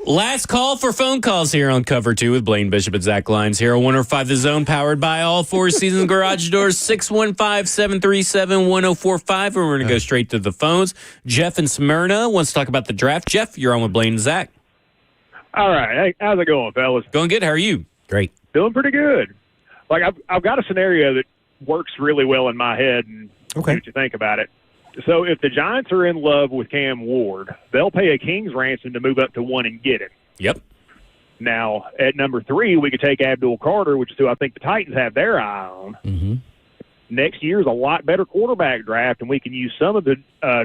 Last call for phone calls here on Cover 2 with Blaine Bishop and Zach Lyons here on 105 The Zone, powered by All Four Seasons Garage Doors, 615-737-1045. We're going to go straight to the phones. Jeff in Smyrna wants to talk about the draft. Jeff, you're on with Blaine and Zach. All right. Hey, how's it going, fellas? Going good. How are you? Great. Feeling pretty good. Like, I've got a scenario that works really well in my head, and see what you think about it. So if the Giants are in love with Cam Ward, they'll pay a king's ransom to move up to 1 and get him. Yep. Now, at number 3, we could take Abdul Carter, which is who I think the Titans have their eye on. Mm-hmm. Next year's a lot better quarterback draft, and we can use some of the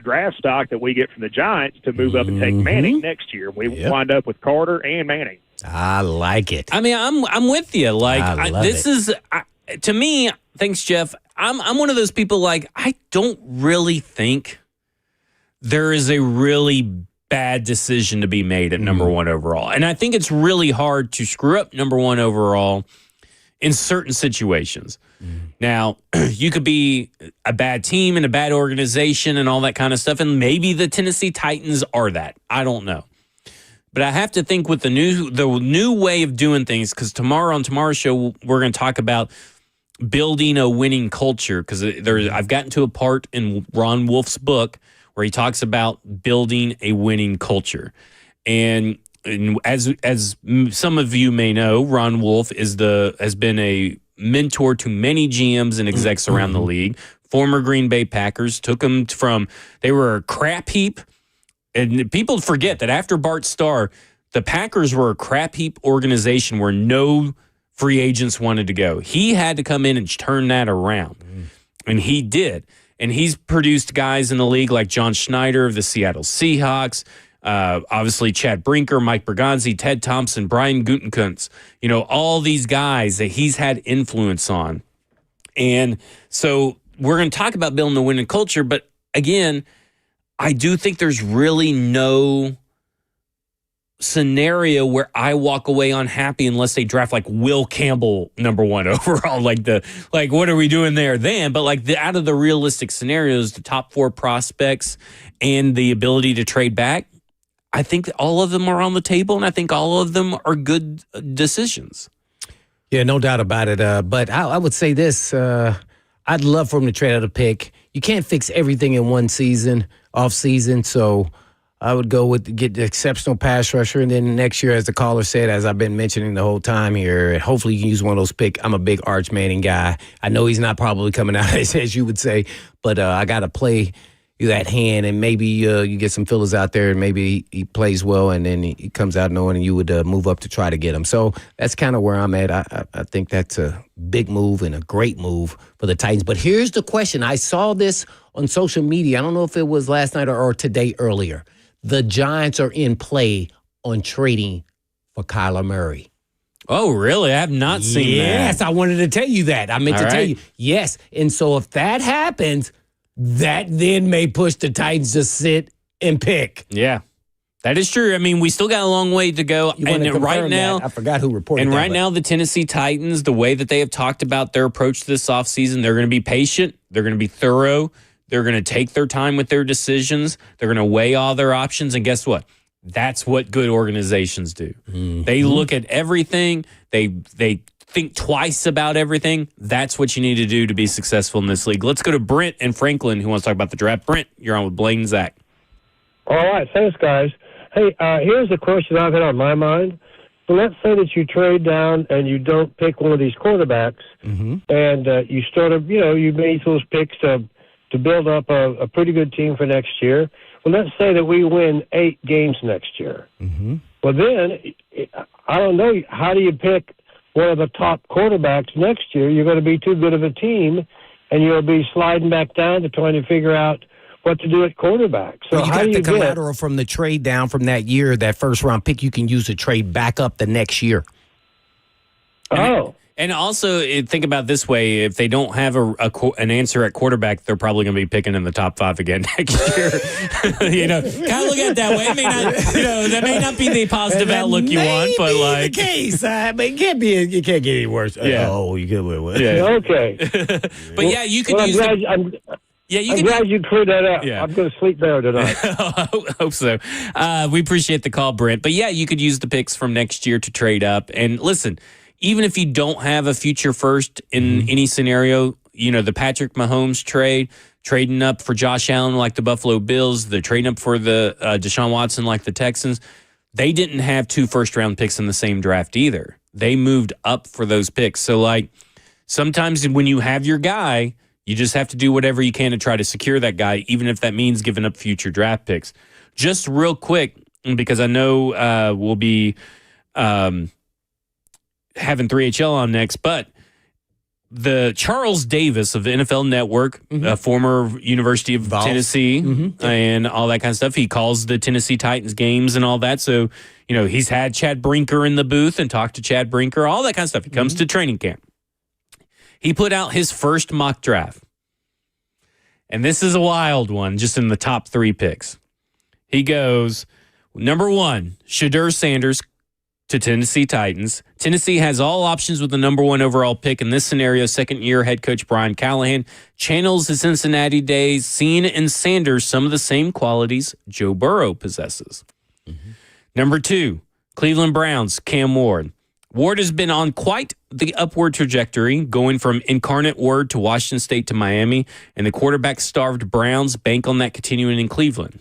draft stock that we get from the Giants to move up and take Manning next year. We wind up with Carter and Manning. I like it. I mean, I'm with you. Like, this it. is to me. Thanks, Jeff. I'm one of those people. Like, I don't really think there is a really bad decision to be made at number 1 overall, and I think it's really hard to screw up number 1 overall in certain situations. Now, you could be a bad team and a bad organization and all that kind of stuff, and maybe the Tennessee Titans are that. I don't know. But I have to think with the new way of doing things, because on tomorrow's show, we're going to talk about building a winning culture, because I've gotten to a part in Ron Wolf's book where he talks about building a winning culture. And as some of you may know, Ron Wolf has been a mentor to many GMs and execs around the league. Former Green Bay Packers, took them from, they were a crap heap. And people forget that after Bart Starr, the Packers were a crap heap organization where no free agents wanted to go. He had to come in and turn that around. And he did. And he's produced guys in the league like John Schneider of the Seattle Seahawks, obviously Chad Brinker, Mike Bergonzi, Ted Thompson, Brian Gutekunst, all these guys that he's had influence on. And so we're going to talk about building the winning culture, but again, I do think there's really no scenario where I walk away unhappy unless they draft like Will Campbell number 1 overall. Like what are we doing there then? But like out of the realistic scenarios, the top 4 prospects and the ability to trade back, I think that all of them are on the table, and I think all of them are good decisions. Yeah, no doubt about it. But I would say this: I'd love for him to trade out a pick. You can't fix everything in one season, off season. So I would go with get the exceptional pass rusher, and then next year, as the caller said, as I've been mentioning the whole time here, hopefully you can use one of those picks. I'm a big Arch Manning guy. I know he's not probably coming out as you would say, but I got to play that hand, and maybe you get some fillers out there, and maybe he plays well, and then he comes out knowing you would move up to try to get him. So that's kind of where I'm at. I think that's a big move and a great move for the Titans. But here's the question. I saw this on social media. I don't know if it was last night or today earlier. The Giants are in play on trading for Kyler Murray. Oh, really? I have not seen that. Yes, I wanted to tell you that. I meant to tell you. Yes. And so if that happens, that then may push the Titans to sit and pick. Yeah, that is true. I mean, we still got a long way to go. And right now, I forgot who reported and that. And right now, the Tennessee Titans, the way that they have talked about their approach to this offseason, they're going to be patient. They're going to be thorough. They're going to take their time with their decisions. They're going to weigh all their options. And guess what? That's what good organizations do. Mm-hmm. They look at everything. They think twice about everything. That's what you need to do to be successful in this league. Let's go to Brent and Franklin, who wants to talk about the draft. Brent, you're on with Blaine and Zach. All right. Thanks, guys. Hey, here's a question I've had on my mind. So let's say that you trade down and you don't pick one of these quarterbacks, and you start you made those picks to build up a pretty good team for next year. Well, let's say that we win 8 games next year. Well, then, I don't know, how do you pick one of the top quarterbacks next year? You're going to be too good of a team, and you'll be sliding back down to trying to figure out what to do at quarterback. So well, you got the collateral from the trade down from that year, that first-round pick you can use to trade back up the next year. And also, think about it this way. If they don't have an answer at quarterback, they're probably going to be picking in the top 5 again next year. Kind of look at it that way. It may not, that may not be the positive outlook you want, but like the case. It can't be. It can't get any worse. Yeah. Oh, you get worse. Yeah. Okay. But yeah, you can use. Yeah, you I'm can. glad you cleared that up. Yeah. I'm going to sleep better tonight. Hope so. We appreciate the call, Brent. But yeah, you could use the picks from next year to trade up. And listen, even if you don't have a future first in any scenario, the Patrick Mahomes trade, trading up for Josh Allen like the Buffalo Bills, the trading up for the Deshaun Watson like the Texans, they didn't have 2 first-round picks in the same draft either. They moved up for those picks. So, sometimes when you have your guy, you just have to do whatever you can to try to secure that guy, even if that means giving up future draft picks. Just real quick, because I know we'll be having 3HL on next, but the Charles Davis of the NFL Network, a former University of Tennessee and all that kind of stuff, he calls the Tennessee Titans games and all that. So, he's had Chad Brinker in the booth and talked to Chad Brinker, all that kind of stuff. He comes to training camp. He put out his first mock draft. And this is a wild one, just in the top 3 picks. He goes, number 1, Shedeur Sanders to Tennessee Titans. Tennessee has all options with the number 1 overall pick. In this scenario, second-year head coach Brian Callahan channels the Cincinnati days, seeing in Sanders some of the same qualities Joe Burrow possesses. Number 2, Cleveland Browns, Cam Ward. Ward has been on quite the upward trajectory, going from incarnate Word to Washington State to Miami, and the quarterback-starved Browns bank on that continuing in Cleveland.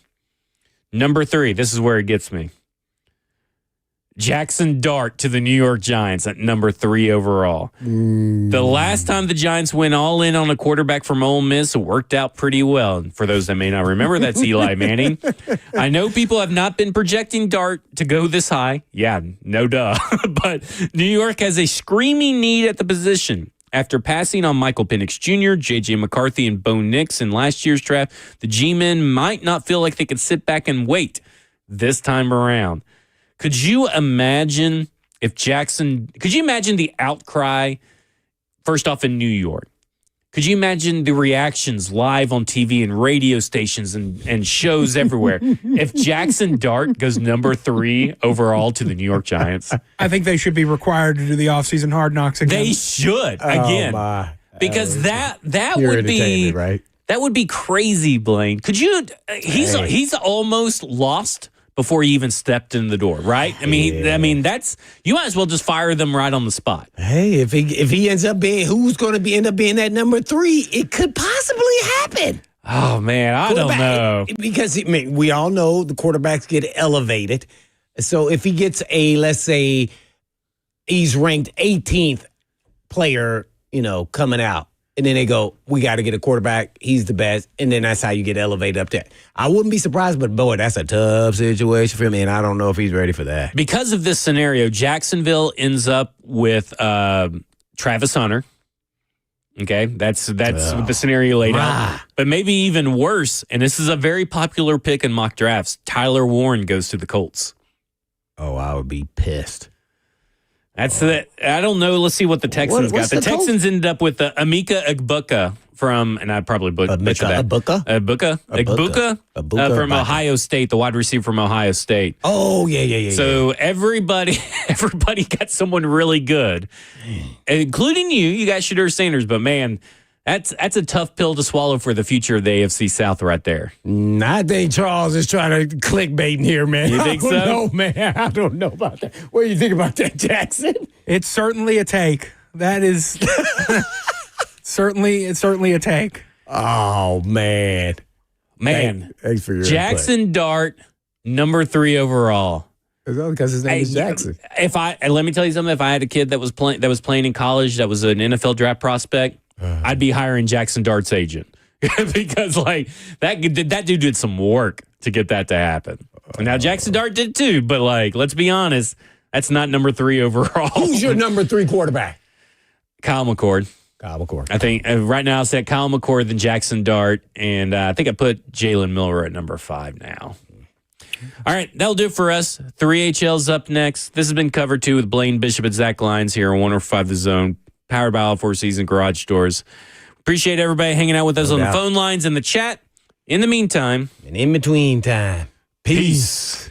Number 3, this is where it gets me. Jackson Dart to the New York Giants at number 3 overall. The last time the Giants went all in on a quarterback from Ole Miss, it worked out pretty well. And for those that may not remember, that's Eli Manning. I know people have not been projecting Dart to go this high. Yeah, no duh. But New York has a screaming need at the position. After passing on Michael Penix Jr., J.J. McCarthy, and Bo Nix in last year's draft, the G-men might not feel like they could sit back and wait this time around. Could you imagine could you imagine the outcry, first off in New York? Could you imagine the reactions live on TV and radio stations and shows everywhere if Jackson Dart goes number 3 overall to the New York Giants? I think they should be required to do the offseason hard knocks again. They should, again. Because that would be right? That would be crazy, Blaine. Could you he's almost lost before he even stepped in the door, right? I mean, that's you might as well just fire them right on the spot. Hey, if he ends up being who's going to end up being that number 3, it could possibly happen. Oh man, I don't know, because we all know the quarterbacks get elevated. So if he gets let's say he's ranked 18th player, coming out. And then they go, we got to get a quarterback. He's the best. And then that's how you get elevated up there. I wouldn't be surprised, but boy, that's a tough situation for him. And I don't know if he's ready for that. Because of this scenario, Jacksonville ends up with Travis Hunter. Okay, that's the scenario laid out. But maybe even worse, and this is a very popular pick in mock drafts, Tyler Warren goes to the Colts. Oh, I would be pissed. That's I don't know. Let's see what the Texans got. The Texans ended up with Emeka Egbuka from, and I probably butchered that. Egbuka from Ohio State, the wide receiver from Ohio State. Oh, yeah. So everybody got someone really good, including you. You got Shedeur Sanders, but man, that's a tough pill to swallow for the future of the AFC South right there. I think Charles is trying to clickbait in here, man. You think so? No, man. I don't know about that. What do you think about that, Jackson? It's certainly a take. That is certainly a take. Oh, man. Thanks for your Jackson Dart, number 3 overall. Is that because his name is Jackson? Let me tell you something. If I had a kid that was playing in college, that was an NFL draft prospect, I'd be hiring Jackson Dart's agent because that dude did some work to get that to happen. And now Jackson Dart did too, but let's be honest, that's not number 3 overall. Who's your number 3 quarterback? Kyle McCord. I think right now it's at Kyle McCord, then Jackson Dart, and I think I put Jalen Miller at number 5 now. All right, that'll do it for us. 3HL's up next. This has been Cover 2 with Blaine Bishop and Zach Lyons here on 105 The Zone. Powered by all 4 Seasons Garage Doors. Appreciate everybody hanging out with us on the phone lines and the chat. In the meantime. And in between time. Peace.